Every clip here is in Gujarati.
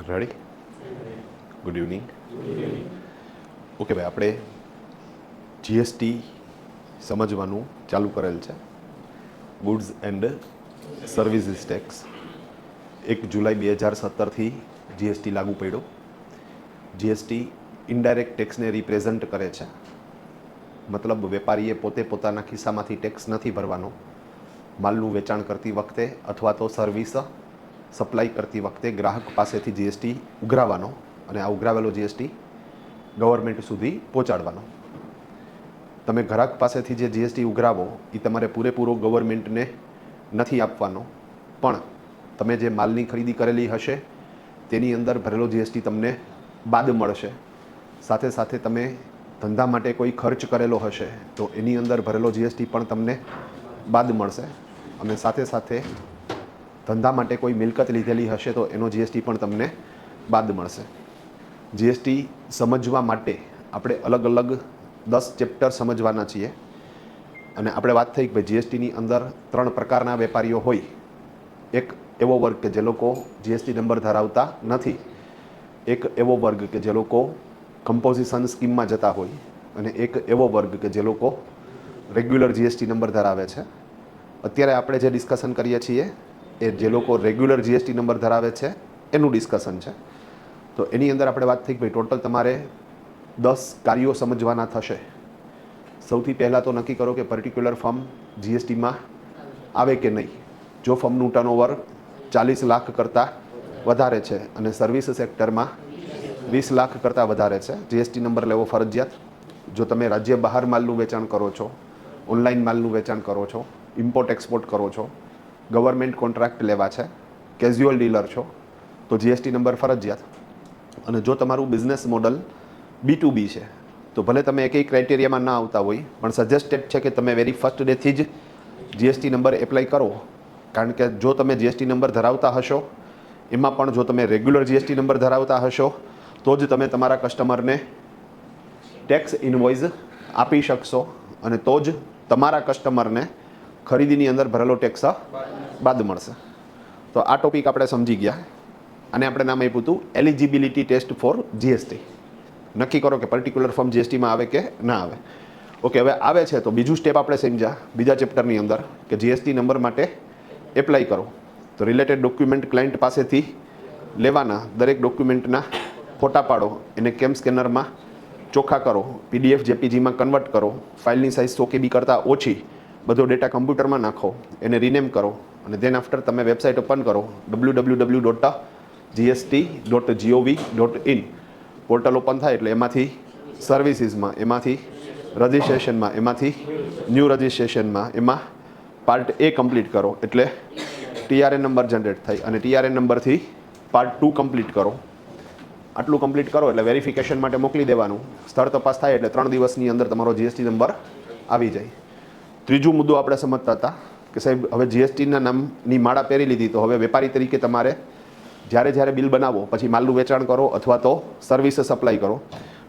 રેડી? Good evening. ઓકે ભાઈ, આપણે જીએસટી સમજવાનું ચાલુ કરેલ છે. ગુડ્સ એન્ડ સર્વિસીસ ટેક્સ 1 જુલાઈ 2017થી જીએસટી લાગુ પડ્યો. જીએસટી ઇનડાયરેક્ટ ટેક્સને રિપ્રેઝન્ટ કરે છે. મતલબ વેપારીએ પોતે પોતાના ખિસ્સામાંથી ટેક્સ નથી ભરવાનો. માલનું વેચાણ કરતી વખતે અથવા તો સર્વિસ સપ્લાય કરતી વખતે ગ્રાહક પાસેથી જીએસટી ઉઘરાવવાનો અને આ ઉઘરાવેલો જીએસટી ગવર્મેન્ટ સુધી પહોંચાડવાનો. તમે ગ્રાહક પાસેથી જે જીએસટી ઉઘરાવો એ તમારે પૂરેપૂરો ગવર્મેન્ટને નથી આપવાનો, પણ તમે જે માલની ખરીદી કરેલી હશે તેની અંદર ભરેલો જીએસટી તમને બાદ મળશે. સાથે સાથે તમે ધંધા માટે કોઈ ખર્ચ કરેલો હશે તો એની અંદર ભરેલો જીએસટી પણ તમને બાદ મળશે. અને સાથે સાથે ધંધા માટે કોઈ મિલકત લીધેલી હશે તો એનો જીએસટી પણ તમને બાદ મળશે. જીએસટી સમજવા માટે આપણે અલગ અલગ 10 ચેપ્ટર સમજવાના છીએ. અને આપણે વાત થઈ કે ભાઈ જીએસટીની અંદર 3 પ્રકારના વેપારીઓ હોય. એક એવો વર્ગ કે જે લોકો જીએસટી નંબર ધરાવતા નથી, એક એવો વર્ગ કે જે લોકો કમ્પોઝિશન સ્કીમમાં જતા હોય, અને એક એવો વર્ગ કે જે લોકો રેગ્યુલર જીએસટી નંબર ધરાવે છે. અત્યારે આપણે જે ડિસ્કશન કરીએ છીએ એ જે લોકો રેગ્યુલર જીએસટી નંબર ધરાવે છે એનું ડિસ્કશન છે. તો એની અંદર આપણે વાત થઈ કે ભાઈ ટોટલ તમારે 10 કાર્યો સમજવાના થશે. સૌથી પહેલાં તો નક્કી કરો કે પર્ટિક્યુલર ફર્મ જીએસટીમાં આવે કે નહીં. જો ફર્મનું ટર્નઓવર 40 લાખ કરતાં વધારે છે અને સર્વિસ સેક્ટરમાં 20 લાખ કરતાં વધારે છે, જીએસટી નંબર લેવો ફરજિયાત. જો તમે રાજ્ય બહાર માલનું વેચાણ કરો છો, ઓનલાઈન માલનું વેચાણ કરો છો, ઇમ્પોર્ટ એક્સપોર્ટ કરો છો, ગવર્મેન્ટ કોન્ટ્રાક્ટ લેવા છે, કેઝ્યુઅલ ડીલર છો, તો જીએસટી નંબર ફરજિયાત. અને જો તમારું બિઝનેસ મોડલ B2B છે તો ભલે તમે એકેય ક્રાઇટેરિયામાં ના આવતા હોય, પણ સજેસ્ટેડ છે કે તમે વેરી ફર્સ્ટ ડેથી જ જીએસટી નંબર એપ્લાય કરો. કારણ કે જો તમે જીએસટી નંબર ધરાવતા હશો, એમાં પણ જો તમે રેગ્યુલર જીએસટી નંબર ધરાવતા હશો તો જ તમે તમારા કસ્ટમરને ટેક્સ ઇનવોઇસ આપી શકશો, અને તો જ તમારા કસ્ટમરને ખરીદીની અંદર ભરેલો ટેક્સ બાદ મળશે. તો આ ટોપિક આપણે સમજી ગયા. અને આપણે નામ આપ્યું હતું એલિજિબિલિટી ટેસ્ટ ફોર જીએસટી. નક્કી કરો કે પર્ટિક્યુલર ફર્મ જીએસટીમાં આવે કે ના આવે. ઓકે, હવે આવે છે તો બીજું સ્ટેપ આપણે સમજ્યા બીજા ચેપ્ટરની અંદર કે જીએસટી નંબર માટે એપ્લાય કરો. તો રિલેટેડ ડોક્યુમેન્ટ ક્લાયન્ટ પાસેથી લેવાના. દરેક ડોક્યુમેન્ટના ફોટા પાડો, એને કેમ સ્કેનરમાં ચોખ્ખા કરો, PDF જેપીજીમાં કન્વર્ટ કરો, ફાઇલની સાઇઝ 100 KB કરતાં ઓછી, બધો ડેટા કમ્પ્યુટરમાં નાખો, એને રિનેમ કરો, અને ધેન આફ્ટર તમે વેબસાઇટ ઓપન કરો www.gst.gov.in. પોર્ટલ ઓપન થાય એટલે એમાંથી સર્વિસીસમાં, એમાંથી રજિસ્ટ્રેશનમાં, એમાંથી ન્યૂ રજિસ્ટ્રેશનમાં, એમાં પાર્ટ A કમ્પ્લીટ કરો એટલે TRN નંબર જનરેટ થાય, અને TRN નંબરથી પાર્ટ 2 કમ્પ્લીટ કરો. આટલું કમ્પ્લીટ કરો એટલે વેરિફિકેશન માટે મોકલી દેવાનું. સ્થળ તપાસ થાય એટલે 3 દિવસની અંદર તમારો જીએસટી નંબર આવી જાય. ત્રીજું મુદ્દો આપણે સમજતા હતા કે સાહેબ હવે જીએસટીના નામની માળા પહેરી લીધી તો હવે વેપારી તરીકે તમારે જ્યારે બિલ બનાવો, પછી માલનું વેચાણ કરો અથવા તો સર્વિસ સપ્લાય કરો,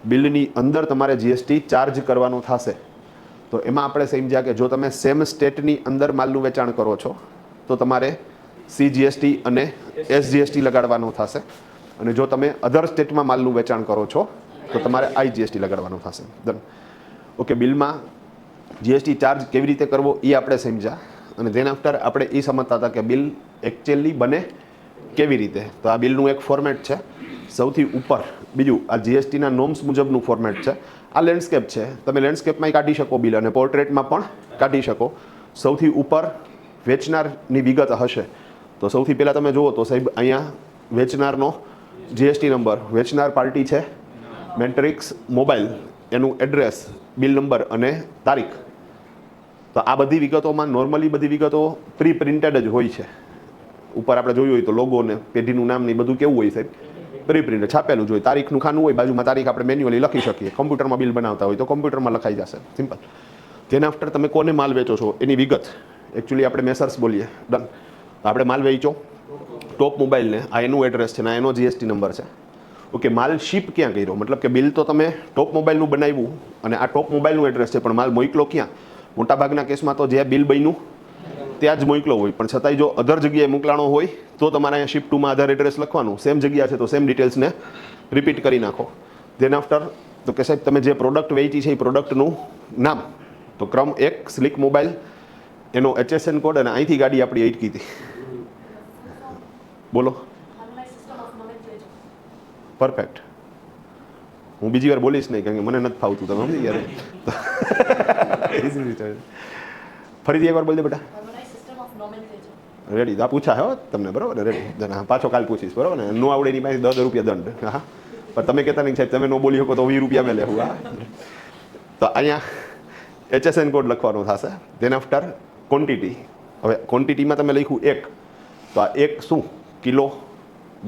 બિલની અંદર તમારે જીએસટી ચાર્જ કરવાનો થશે. તો એમાં આપણે સમજ્યા કે જો તમે સેમ સ્ટેટની અંદર માલનું વેચાણ કરો છો તો તમારે CGST અને SGST લગાડવાનો થશે. અને જો તમે અધર સ્ટેટમાં માલનું વેચાણ કરો છો તો તમારે IGST લગાડવાનો થશે. ઓકે, બિલમાં જીએસટી ચાર્જ કેવી રીતે કરવો એ આપણે સમજ્યા. અને ધેન આફ્ટર આપણે એ સમજતા હતા કે બિલ એકચ્યુઅલી બને કેવી રીતે. તો આ બિલનું એક ફોર્મેટ છે. સૌથી ઉપર બીજું આ જીએસટીના નોર્મ્સ મુજબનું ફોર્મેટ છે. આ લેન્ડસ્કેપ છે, તમે લેન્ડસ્કેપમાં કાઢી શકો બિલ, અને પોર્ટ્રેટમાં પણ કાઢી શકો. સૌથી ઉપર વેચનારની વિગત હશે. તો સૌથી પહેલાં તમે જુઓ તો સાહેબ અહીંયા વેચનારનો જીએસટી નંબર, વેચનાર પાર્ટી છે મેટ્રિક્સ મોબાઈલ, એનું એડ્રેસ, બિલ નંબર અને તારીખ. તો આ બધી વિગતોમાં નોર્મલી બધી વિગતો પ્રી પ્રિન્ટેડ જ હોય છે. ઉપર આપણે જોયું હોય તો લોગો ને પેઢીનું નામ ને બધું કેવું હોય સાહેબ, પ્રી પ્રિન્ટ છાપેલું જ હોય. તારીખનું ખાનું હોય, બાજુમાં તારીખ આપણે મેન્યુઅલી લખી શકીએ. કમ્પ્યુટરમાં બિલ બનાવતા હોય તો કમ્પ્યુટરમાં લખાઈ જશે, સિમ્પલ. તેના આફ્ટર તમે કોને માલ વેચો છો એની વિગત, એકચ્યુઅલી આપણે મેસર્સ બોલીએ, ડન. આપણે માલ વેચો ટોપ મોબાઈલને, આ એનું એડ્રેસ છે ને આ એનો જીએસટી નંબર છે. ઓકે, માલ શિપ ક્યાં કર્યો, મતલબ કે બિલ તો તમે ટોપ મોબાઈલનું બનાવ્યું અને આ ટોપ મોબાઈલનું એડ્રેસ છે, પણ માલ મોકલો ક્યાં? મોટાભાગના કેસમાં તો જે બિલ બન્યું ત્યાં જ મોકલો હોય, પણ છતાંય જો અધર જગ્યાએ મોકલાણો હોય તો તમારે અહીંયા શિપ ટુમાં આધાર એડ્રેસ લખવાનું, સેમ જગ્યા છે તો સેમ ડિટેલ્સને રિપીટ કરી નાખો. ધેન આફ્ટર તો કે સાહેબ તમે જે પ્રોડક્ટ વેચી છે એ પ્રોડક્ટનું નામ, તો ક્રમ 1 સ્લિક મોબાઈલ, એનો HSN કોડ, અને અહીંથી ગાડી આપણી અટકી હતી. બોલો. પરફેક્ટ. હું બીજી વાર બોલીશ નહીં કારણ કે મને નથી ફાવતું, તમે સમજી ગયા. ફરીથી એકવાર બોલ દે બેટા. રેડી? આ પૂછા હો તમને, બરોબર ને? રેડી? પાછો કાલ પૂછીશ, બરોબર ને? નો આવડે એની પાસે 10 રૂપિયા દંડ. હા, પણ તમે કહેતા નહીં સાહેબ તમે ન બોલી શકો તો 20 રૂપિયા મેં લેવું. હા, તો અહીંયા HSN કોડ લખવાનો થશે. Than after quantity. હવે ક્વોન્ટિટીમાં તમે લખ્યું 1, તો આ 1 શું? કિલો,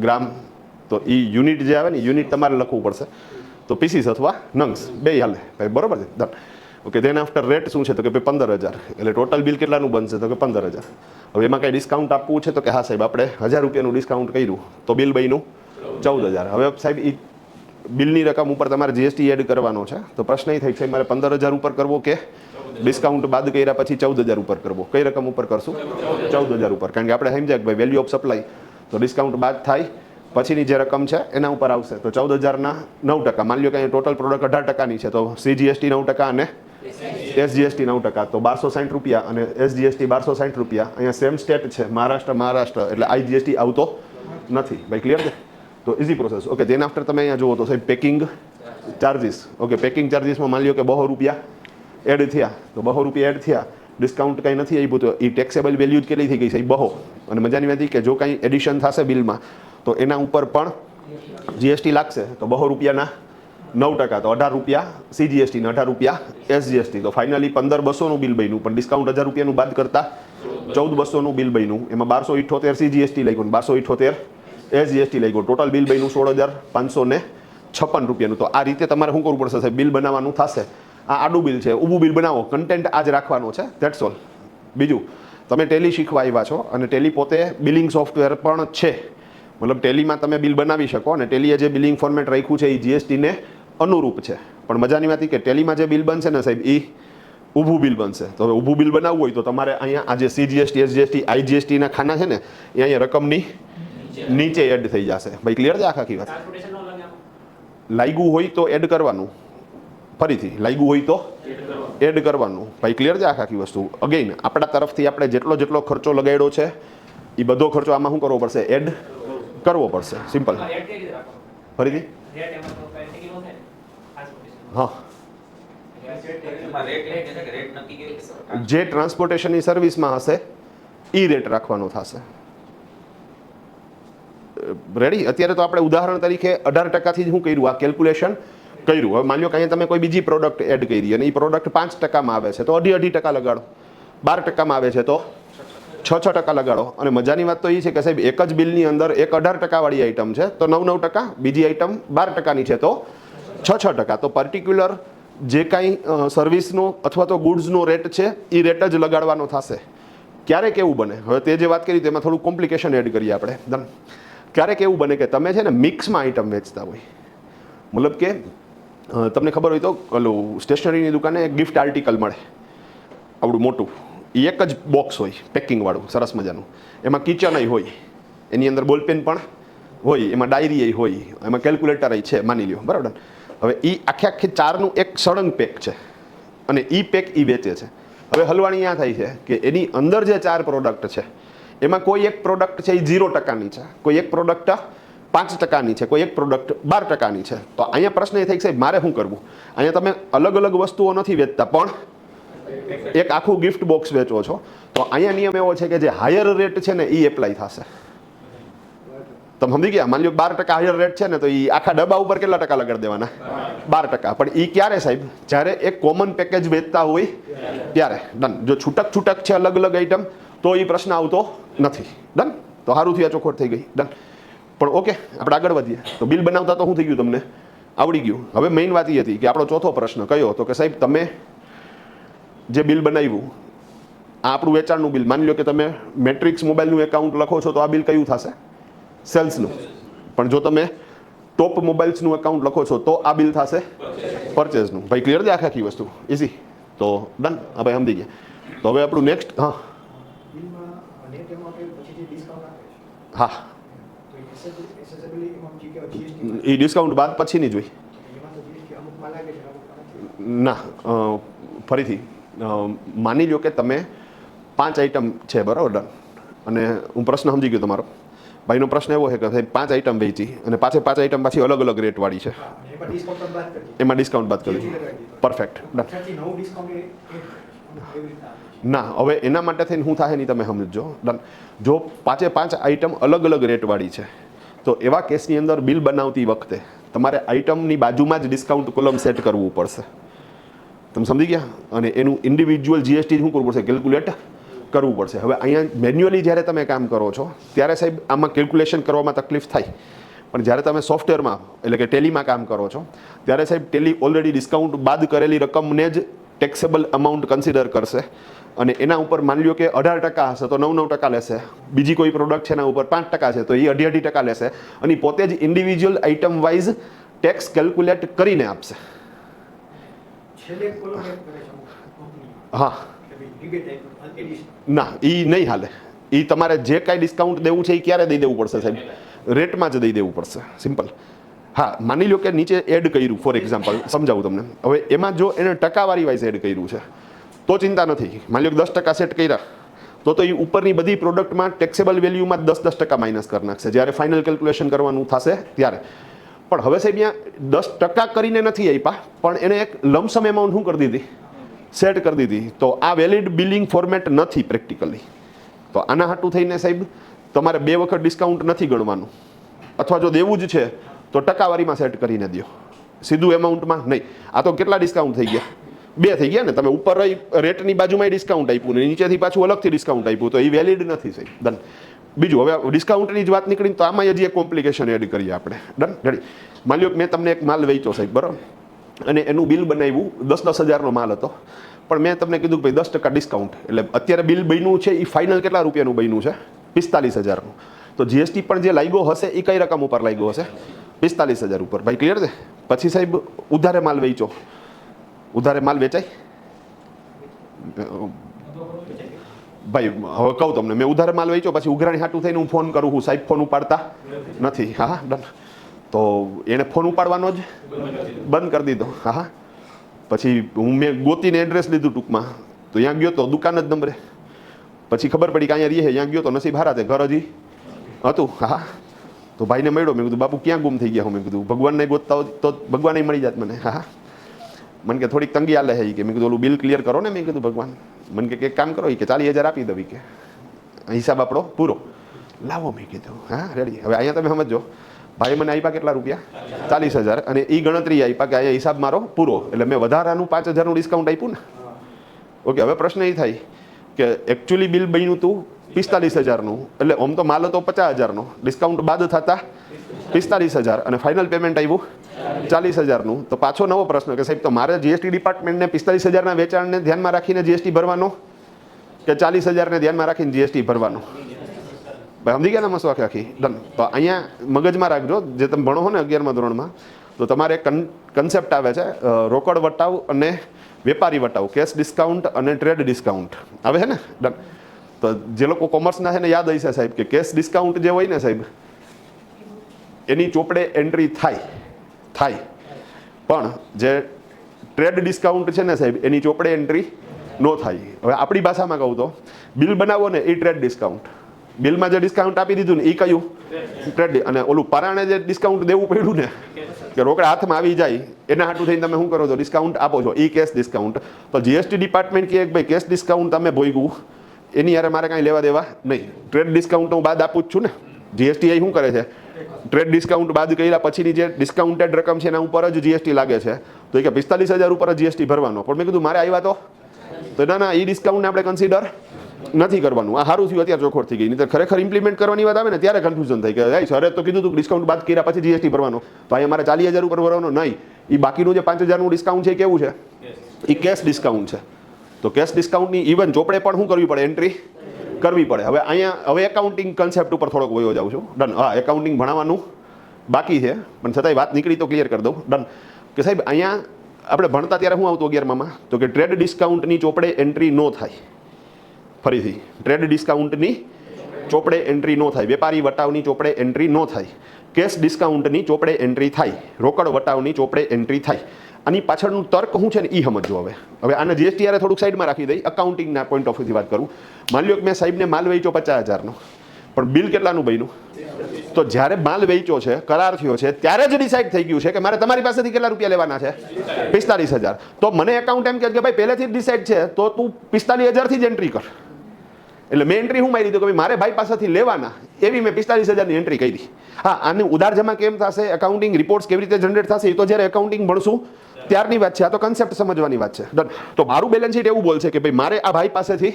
ગ્રામ, તો એ યુનિટ જે આવે ને યુનિટ તમારે લખવું પડશે. તો પીસીસ અથવા નંગ્સ બે હાલે ભાઈ, બરોબર છે? Done. Okay. Than after rate શું છે? તો કે ભાઈ 15,000. એટલે ટોટલ બિલ કેટલાનું બનશે? તો કે 15,000. હવે એમાં કંઈ ડિસ્કાઉન્ટ આપવું છે? તો કે હા સાહેબ આપણે 1,000 રૂપિયાનું ડિસ્કાઉન્ટ કર્યું તો બિલ બન્યું 14,000. હવે સાહેબ એ બિલની રકમ ઉપર તમારે GST એડ કરવાનો છે. તો પ્રશ્ન એ થાય છે મારે 15,000 ઉપર કરવો કે ડિસ્કાઉન્ટ બાદ કર્યા પછી 14,000 ઉપર કરવો? કઈ રકમ ઉપર કરશું? 14,000 ઉપર. કારણ કે આપણે સમજ્યા કે ભાઈ વેલ્યુ ઓફ સપ્લાય, તો ડિસ્કાઉન્ટ બાદ થાય પછીની જે રકમ છે એના ઉપર આવશે. તો 14,000ના 9%. માની લો કે અહીંયા ટોટલ પ્રોડક્ટ 18%ની છે, તો CGST 9% અને SGST 9%, તો 1,260 રૂપિયા અને SGST 1,260 રૂપિયા. અહીંયા સેમ સ્ટેટ છે મહારાષ્ટ્ર, એટલે IGST આવતો નથી. ભાઈ ક્લિયર છે? તો ઇઝી પ્રોસેસ. ઓકે. તેના આફ્ટર તમે અહીંયા જુઓ તો સાહેબ પેકિંગ ચાર્જીસ. ઓકે. પેકિંગ ચાર્જીસમાં માની લો કે 200 રૂપિયા એડ થયા, તો 200 રૂપિયા એડ થયા, ડિસ્કાઉન્ટ કંઈ નથી આવ્યું, તો એ ટેક્સેબલ વેલ્યુ જ કેટલી થઈ ગઈ સાહેબ? 200. અને મજાની વાત કે જો કંઈ એડિશન થશે બિલમાં તો એના ઉપર પણ GST લાગશે. તો 200 રૂપિયાના 9%, તો 18 રૂપિયા CGST ને 18 રૂપિયા SGST. તો ફાઇનલી 15,200નું બિલ બન્યું, પણ ડિસ્કાઉન્ટ 1,000 રૂપિયાનું બાદ કરતા 14,200નું બિલ બન્યું. એમાં 1,278 CGST લાગ્યું, 1,278 SGST લાગ્યું. ટોટલ બિલ બન્યું 16,556 રૂપિયાનું. તો આ રીતે તમારે શું કરવું પડશે સાહેબ? બિલ બનાવવાનું થશે. આ આડું બિલ છે, ઊભું બિલ બનાવો, કન્ટેન્ટ આ જ રાખવાનો છે, ધેટ્સ ઓલ. બીજું, તમે ટેલી શીખવા આવ્યા છો અને ટેલી પોતે બિલિંગ સોફ્ટવેર પણ છે. મતલબ ટેલીમાં તમે બિલ બનાવી શકો, અને ટેલીએ જે બિલિંગ ફોર્મેટ રાખ્યું છે એ GSTને અનુરૂપ છે. પણ મજાની વાત કે ટેલીમાં જે બિલ બનશે ને સાહેબ એ ઊભું બિલ બનશે. તો હવે ઊભું બિલ બનાવવું હોય તો તમારે અહીંયા આ જે CGST, SGST, IGSTના ખાના છે ને એ અહીંયા રકમની નીચે એડ થઈ જશે. ભાઈ ક્લિયર છે આખી વાત? લાગ્યું હોય તો એડ કરવાનું, ફરીથી લાગ્યું હોય તો એડ કરવાનું. ભાઈ ક્લિયર છે આખી વસ્તુ? અગેઇન આપણા તરફથી આપણે જેટલો ખર્ચો લગાડ્યો છે એ બધો ખર્ચો આમાં શું કરવો પડશે? એડ કરવો પડશે. સિમ્પલ. ફરીથી હા, જે ટ્રાન્સપોર્ટેશનની સર્વિસમાં હશે એ રેટ રાખવાનો થશે. રેડી? અત્યારે તો આપણે ઉદાહરણ તરીકે 18%થી જ શું કર્યું? આ કેલ્ક્યુલેશન કર્યું. હવે માની લો કે અહીંયા તમે કોઈ બીજી પ્રોડક્ટ એડ કરી અને એ પ્રોડક્ટ 5%માં આવે છે તો 2.5% લગાડો, 12%માં આવે છે તો 6% લગાડો. અને મજાની વાત તો એ છે કે સાહેબ એક જ બિલની અંદર એક 18% વાળી આઈટમ છે તો 9%, બીજી આઈટમ 12%ની છે તો 6%. તો પર્ટિક્યુલર જે કાંઈ સર્વિસનો અથવા તો ગુડ્સનો રેટ છે એ રેટ જ લગાડવાનો થશે. ક્યારેક એવું બને, હવે તે જે વાત કરી તેમાં થોડું કોમ્પ્લિકેશન એડ કરીએ આપણે. ક્યારેક એવું બને કે તમે છે ને મિક્સમાં આઈટમ વેચતા હોય, મતલબ કે તમને ખબર હોય તો ઓલું સ્ટેશનરીની દુકાને એક ગિફ્ટ આર્ટિકલ મળે આવડું મોટું, એ એક જ બોક્સ હોય પેકિંગવાળું સરસ મજાનું. એમાં કિચન હોય, એની અંદર બોલપેન પણ હોય, એમાં ડાયરી હોય, એમાં કેલ્ક્યુલેટર છે માની લ્યો, બરાબર? હવે એ આખે 4નું એક સળંગ પેક છે અને એ પેક એ વેચે છે. હવે હલવાણી ત્યાં થાય છે કે એની અંદર જે 4 પ્રોડક્ટ છે એમાં કોઈ એક પ્રોડક્ટ છે એ 0%ની છે, કોઈ એક પ્રોડક્ટ 5%ની છે, કોઈ એક પ્રોડક્ટ 12%ની છે. તો અહીંયા પ્રશ્ન એ થાય કે સાહેબ મારે શું કરવું? અહીંયા તમે અલગ અલગ વસ્તુઓ નથી વેચતા પણ એક આખું ગિફ્ટ બોક્સ વેચો છો. તો અહીંયા નિયમ એવો છે કે જે હાયર રેટ છે ને એ એપ્લાય થશે. તમે સમજી ગયા? માની લો 12% હાયર રેટ છે ને તો એ આખા ડબ્બા ઉપર કેટલા ટકા લગાડી દેવાના? 12%. પણ એ ક્યારે સાહેબ? જ્યારે એક કોમન પેકેજ વેચતા હોય ત્યારે. ડન. જો છૂટક છે અલગ અલગ આઈટમ તો એ પ્રશ્ન આવતો નથી. ડન. તો સારું થયું, આ ચોખવટ થઈ ગઈ. ડન. પણ ઓકે, આપણે આગળ વધીએ. તો બિલ બનાવતા તો શું થઈ ગયું? તમને આવડી ગયું. હવે મેઇન વાત એ હતી કે આપણો ચોથો પ્રશ્ન કયો હતો કે સાહેબ તમે જે બિલ બનાવ્યું આ આપણું વેચાણનું બિલ, માની લો કે તમે મેટ્રિક્સ મોબાઈલનું એકાઉન્ટ લખો છો તો આ બિલ કયું થશે? સેલ્સનું. પણ જો તમે ટોપ મોબાઈલ્સનું એકાઉન્ટ લખો છો તો આ બિલ થશે પરચેઝનું. ભાઈ ક્લિયર છે આખી વસ્તુ? ઇઝી. તો ડન. હવે સમજી ગયા. તો હવે આપણું નેક્સ્ટ, હા હા, એ ડિસ્કાઉન્ટ બાદ પછીની જોઈ ના. ફરીથી માની લો કે તમે 5 આઈટમ છે, બરાબર, અને હું પ્રશ્ન સમજી ગયો તમારો. ભાઈનો પ્રશ્ન એવો છે કે સાહેબ 5 આઈટમ વેચી અને 5 આઈટમ પાછી અલગ અલગ રેટવાળી છે, એમાં ડિસ્કાઉન્ટ બાદ કર્યું. પરફેક્ટ. ના, હવે એના માટે થઈને શું થાય નહીં તમે સમજો. ડન. જો 5 આઈટમ અલગ અલગ રેટવાળી છે તો એવા કેસની અંદર બિલ બનાવતી વખતે તમારે આઈટમની બાજુમાં જ ડિસ્કાઉન્ટ કોલમ સેટ કરવું પડશે. તમે સમજી ગયા? અને એનું ઇન્ડિવિજ્યુઅલ જીએસટી શું કરવું પડશે? કેલ્ક્યુલેટ કરવું પડશે. હવે અહીંયા મેન્યુઅલી જ્યારે તમે કામ કરો છો ત્યારે સાહેબ આમાં કેલ્ક્યુલેશન કરવામાં તકલીફ થાય, પણ જ્યારે તમે સોફ્ટવેરમાં એટલે કે ટેલીમાં કામ કરો છો ત્યારે સાહેબ ટેલી ઓલરેડી ડિસ્કાઉન્ટ બાદ કરેલી રકમને જ ટેક્સેબલ અમાઉન્ટ કન્સિડર કરશે, અને એના ઉપર માની લો કે 18% હશે તો 9% લેશે, બીજી કોઈ પ્રોડક્ટ છે એના ઉપર 5% છે તો એ 2.5% લેશે, અને પોતે જ individual item wise tax calculate કરીને આપશે. હા, ના, એ નહીં હાલે. એ તમારે જે કાંઈ ડિસ્કાઉન્ટ દેવું છે એ ક્યારે દઈ દેવું પડશે સાહેબ? રેટમાં જ દઈ દેવું પડશે. સિમ્પલ. હા, માની લો કે નીચે એડ કર્યું, ફોર એક્ઝામ્પલ સમજાવું તમને. હવે એમાં જો એને ટકાવારી વાઇઝ એડ કર્યું છે તો ચિંતા નથી. માની લો કે 10% સેટ કર્યા તો એ ઉપરની બધી પ્રોડક્ટમાં ટેક્સેબલ વેલ્યુમાં 10% માઇનસ કરી નાખશે જ્યારે ફાઇનલ કેલ્ક્યુલેશન કરવાનું થશે ત્યારે. પણ હવે સાહેબ અહીંયા 10% કરીને નથી આપ્યા, પણ એને એક લમસમ એમાઉન્ટ શું કરી દીધી? સેટ કરી દીધી. તો આ વેલિડ બિલિંગ ફોર્મેટ નથી પ્રેક્ટિકલી. તો આના હાટું થઈને સાહેબ તમારે 2 વખત ડિસ્કાઉન્ટ નથી ગણવાનું, અથવા જો દેવું જ છે તો ટકાવારીમાં સેટ કરીને દો, સીધું એમાઉન્ટમાં નહીં. આ તો કેટલા ડિસ્કાઉન્ટ થઈ ગયા? 2 થઈ ગયા ને. તમે ઉપર રેટની બાજુમાં ડિસ્કાઉન્ટ આપ્યું ને નીચેથી પાછું અલગથી ડિસ્કાઉન્ટ આપ્યું, તો એ વેલિડ નથી સાહેબ. ડન. બીજું, હવે ડિસ્કાઉન્ટની જ વાત નીકળીને તો આમાં હજી એક કોમ્પ્લિકેશન એડ કરીએ આપણે. ડન. રેડી. માની લો કે મેં તમને એક માલ વેચ્યો સાહેબ, બરાબર, અને એનું બિલ બનાવ્યું 10 હજારનો માલ હતો, પણ મેં તમને કીધું કે ભાઈ 10% ડિસ્કાઉન્ટ, એટલે અત્યારે બિલ બન્યું છે એ ફાઇનલ કેટલા રૂપિયાનું બન્યું છે? 45,000નું. તો જીએસટી પણ જે લાગ્યો હશે એ કઈ રકમ ઉપર લાગ્યો હશે? 45,000 ઉપર. ભાઈ ક્લિયર છે? પછી સાહેબ ઉધારે માલ વેચો. ઉધારે માલ વેચાય? ભાઈ હવે કહું તમને, મેં ઉધારે માલ વેચ્યો, પછી ઉઘરાણી હાટું થઈને હું ફોન કરું, હું સાહેબ ફોન ઉપાડતા નથી. હા, ડન. તો એને ફોન ઉપાડવાનો જ બંધ કરી દીધો. હા, પછી મેં ગોતીને એડ્રેસ લીધું ટૂંકમાં, તો ત્યાં ગયો તો દુકાન જ નંબરે. પછી ખબર પડી કે અહીંયા રહીએ, ત્યાં ગયો તો નસીબ હારા છે, ઘર હજી હતું. હા, તો ભાઈને મળ્યો. મેં કીધું બાપુ ક્યાં ગુમ થઈ ગયા? મેં કીધું ભગવાનને ગોતતા હોય તો ભગવાન મળી જાત મને. હા, મને કે થોડીક તંગી હાલે છે કે. મેં કીધું ઓલું બિલ ક્લિયર કરો ને. મેં કીધું ભગવાન. મને કે એક કામ કરો કે 40,000 આપી દઉં કે હિસાબ આપણો પૂરો લાવો. મેં કીધું હા રેડી. હવે અહીંયા તમે સમજો, ભાઈ મને આપ્યા કેટલા રૂપિયા? 40,000, અને એ ગણતરી આપ્યા કે અહીંયા હિસાબ મારો પૂરો, એટલે મેં વધારાનું 5,000નું ડિસ્કાઉન્ટ આપ્યું ને. ઓકે, હવે પ્રશ્ન એ થાય કે એકચ્યુઅલી બિલ બન્યું હતું 45,000નું, એટલે આમ તો માલ હતો 50,000નો, ડિસ્કાઉન્ટ બાદ થતા 45,000, અને ફાઇનલ પેમેન્ટ આવ્યું 40,000નું. તો પાછો નવો પ્રશ્ન કે સાહેબ તો મારે જીએસટી ડિપાર્ટમેન્ટને 45,000ના વેચાણને ધ્યાનમાં રાખીને જીએસટી ભરવાનો કે 40,000ને ધ્યાનમાં રાખીને જીએસટી ભરવાનો? ભાઈ સમજી ગયા ને મસવા આખી? ડન. તો અહીંયા મગજમાં રાખજો, જે તમે ભણો હો ને 11મા ધોરણમાં, તો તમારે કન્સેપ્ટ આવે છે રોકડ વટાવ અને વેપારી વટાવ, કેશ ડિસ્કાઉન્ટ અને ટ્રેડ ડિસ્કાઉન્ટ આવે છે ને. ડન. તો જે લોકો કોમર્સના છે ને યાદ હશે સાહેબ કે કેશ ડિસ્કાઉન્ટ જે હોય ને સાહેબ, એની ચોપડે એન્ટ્રી થાય, પણ જે ટ્રેડ ડિસ્કાઉન્ટ છે ને સાહેબ, એની ચોપડે એન્ટ્રી ન થાય. હવે આપણી ભાષામાં કહું તો બિલ બનાવો ને એ ટ્રેડ ડિસ્કાઉન્ટ, બિલમાં જે ડિસ્કાઉન્ટ આપી દીધું ને એ કયું? ટ્રેડ. અને ઓલું પરાણે જે ડિસ્કાઉન્ટ દેવું પડ્યું ને કે રોકડા હાથમાં આવી જાય, એના હાટું થઈને તમે શું કરો છો? ડિસ્કાઉન્ટ આપો છો, એ કેશ ડિસ્કાઉન્ટ. તો જીએસટી ડિપાર્ટમેન્ટ કહે કે ભાઈ કેશ ડિસ્કાઉન્ટ તમે ભોગવું, એની યારે મારે કાંઈ લેવા દેવા નહીં. ટ્રેડ ડિસ્કાઉન્ટ હું બાદ આપું જ છું ને. જીએસટી એ શું કરે છે? ટ્રેડ ડિસ્કાઉન્ટ બાદ કર્યા પછીની જે ડિસ્કાઉન્ટેડ રકમ છે એના ઉપર જ જીએસટી લાગે છે. તો એ કે 45,000 ઉપર જ જીએસટી ભરવાનો. પણ મેં કીધું મારે આવ્યા તો ના, એ ડિસ્કાઉન્ટને આપણે કન્સિડર નથી કરવાનું. આ સારું થયું અત્યારે ચોખવટ થઈ ગઈ, નહીં તો ખરેખર ઇમ્પ્લિમેન્ટ કરવાની વાત આવે ને ત્યારે કન્ફ્યુઝન થઈ કે સરે તો કીધું તું ડિસ્કાઉન્ટ બાદ કર્યા પછી જીએસટી ભરવાનો, તો અહીંયા મારે 40,000 ઉપર ભરવાનો નહીં. એ બાકીનું જે 5,000નું ડિસ્કાઉન્ટ છે એ કેવું છે? એ કેશ ડિસ્કાઉન્ટ છે. તો કેશ ડિસ્કાઉન્ટની ઇવન ચોપડે પણ શું કરવી પડે? એન્ટ્રી કરવી પડે. હવે અહીંયા હવે એકાઉન્ટિંગ કન્સેપ્ટ ઉપર થોડોક વયો જાઉં છું. ડન. હા, એકાઉન્ટિંગ ભણાવવાનું બાકી છે, પણ છતાંય વાત નીકળી તો ક્લિયર કરી દઉં. ડન. કે સાહેબ અહીંયા આપણે ભણતા ત્યારે શું આવતું 11માં? તો કે ટ્રેડ ડિસ્કાઉન્ટની ચોપડે એન્ટ્રી ન થાય. ફરીથી ટ્રેડ ડિસ્કાઉન્ટની ચોપડે એન્ટ્રી ન થાય, વેપારી વટાવની ચોપડે એન્ટ્રી ન થાય, કેશ ડિસ્કાઉન્ટની ચોપડે એન્ટ્રી થાય, રોકડ વટાવની ચોપડે એન્ટ્રી થાય. આની પાછળનું તર્ક શું છે ને એ સમજો. હવે આને જીએસટી આરે થોડુંક સાઈડમાં રાખી દઈ, અકાઉન્ટિંગના પોઈન્ટ ઓફ વ્યૂથી વાત કરું. માની લો કે મેં સાહેબને માલ વેચ્યો 50,000નો, પણ બિલ કેટલાનું બન્યું? તો જ્યારે માલ વેચ્યો છે, કરાર થયો છે, ત્યારે જ ડિસાઇડ થઈ ગયું છે કે મારે તમારી પાસેથી કેટલા રૂપિયા લેવાના છે? 45,000. તો મને એકાઉન્ટ એમ કહે કે ભાઈ પહેલેથી જ ડિસાઇડ છે, તો તું 45,000થી જ એન્ટ્રી કર. એટલે મેં એન્ટ્રી શું મારી દીધું કે ભાઈ મારે ભાઈ પાસેથી લેવાના, એવી મેં 45,000ની એન્ટ્રી કરી. હા, આની ઉધાર જમા કેમ થશે, એકાઉન્ટિંગ રિપોર્ટ્સ કેવી રીતે જનરેટ થશે, એ તો જ્યારે એકાઉન્ટિંગ ભણશું ત્યારની વાત છે. આ તો કન્સેપ્ટ સમજવાની વાત છે. ડન. તો મારું બેલેન્સ શીટ એવું બોલશે કે ભાઈ મારે આ ભાઈ પાસેથી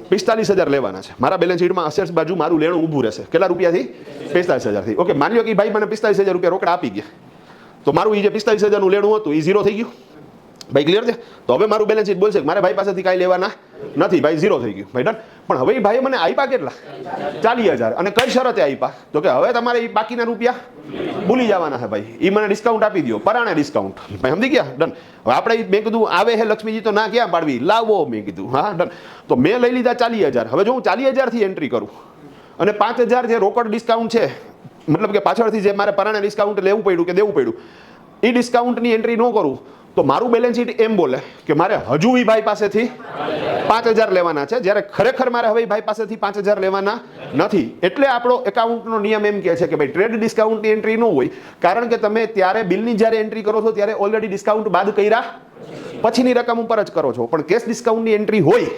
45,000 લેવાના છે. મારા બેલેન્સ શીટમાં અસેટ્સ બાજુ મારું લેણું ઊભું રહેશે. કેટલા રૂપિયાથી? 45,000થી. ઓકે, માની લો કે ભાઈ મને 45,000 રૂપિયા રોકડા આપી ગયા, તો મારું એ જે 45,000નું લેણું હતું એ ઝીરો થઈ ગયું. ભાઈ ક્લિયર છે? તો હવે મારું બેલેન્સ શીટ બોલશે કે મારે ભાઈ પાસેથી કાંઈ લેવાના નથી, ભાઈ ઝીરો થઈ ગયું. ભાઈ ડન. પણ હવે એ ભાઈએ મને આપ્યા કેટલા? 40,000. અને કઈ શરતે આપ્યા? તો કે હવે તમારે એ બાકીના રૂપિયા ભૂલી જવાના છે ભાઈ, એ મને ડિસ્કાઉન્ટ આપી દો, પરાણે ડિસ્કાઉન્ટ. ભાઈ સમજી ગયા? ડન. હવે આપણે મેં કીધું આવે હે લક્ષ્મીજી તો ના ક્યાં પાડવી, લાવો મેં કીધું. હા ડન. તો મેં લઈ લીધા 40,000. હવે જો હું 40,000થી એન્ટ્રી કરું અને 5,000 જે રોકડ ડિસ્કાઉન્ટ છે, મતલબ કે પાછળથી જે મારે પરાણે ડિસ્કાઉન્ટ લેવું પડ્યું કે દેવું પડ્યું, એ ડિસ્કાઉન્ટની એન્ટ્રી ન કરું તો મારું બેલેન્સ શીટ એમ બોલે કે મારે હજુ એ ભાઈ પાસેથી 5,000 લેવાના છે, જ્યારે ખરેખર મારે હવે ભાઈ પાસેથી 5,000 લેવાના નથી. એટલે આપણો એકાઉન્ટનો નિયમ એમ કહે છે કે ભાઈ ટ્રેડ ડિસ્કાઉન્ટની એન્ટ્રી ન હોય, કારણ કે તમે ત્યારે બિલની જ્યારે એન્ટ્રી કરો છો ત્યારે ઓલરેડી ડિસ્કાઉન્ટ બાદ કર્યા પછીની રકમ ઉપર જ કરો છો. પણ કેશ ડિસ્કાઉન્ટની એન્ટ્રી હોય,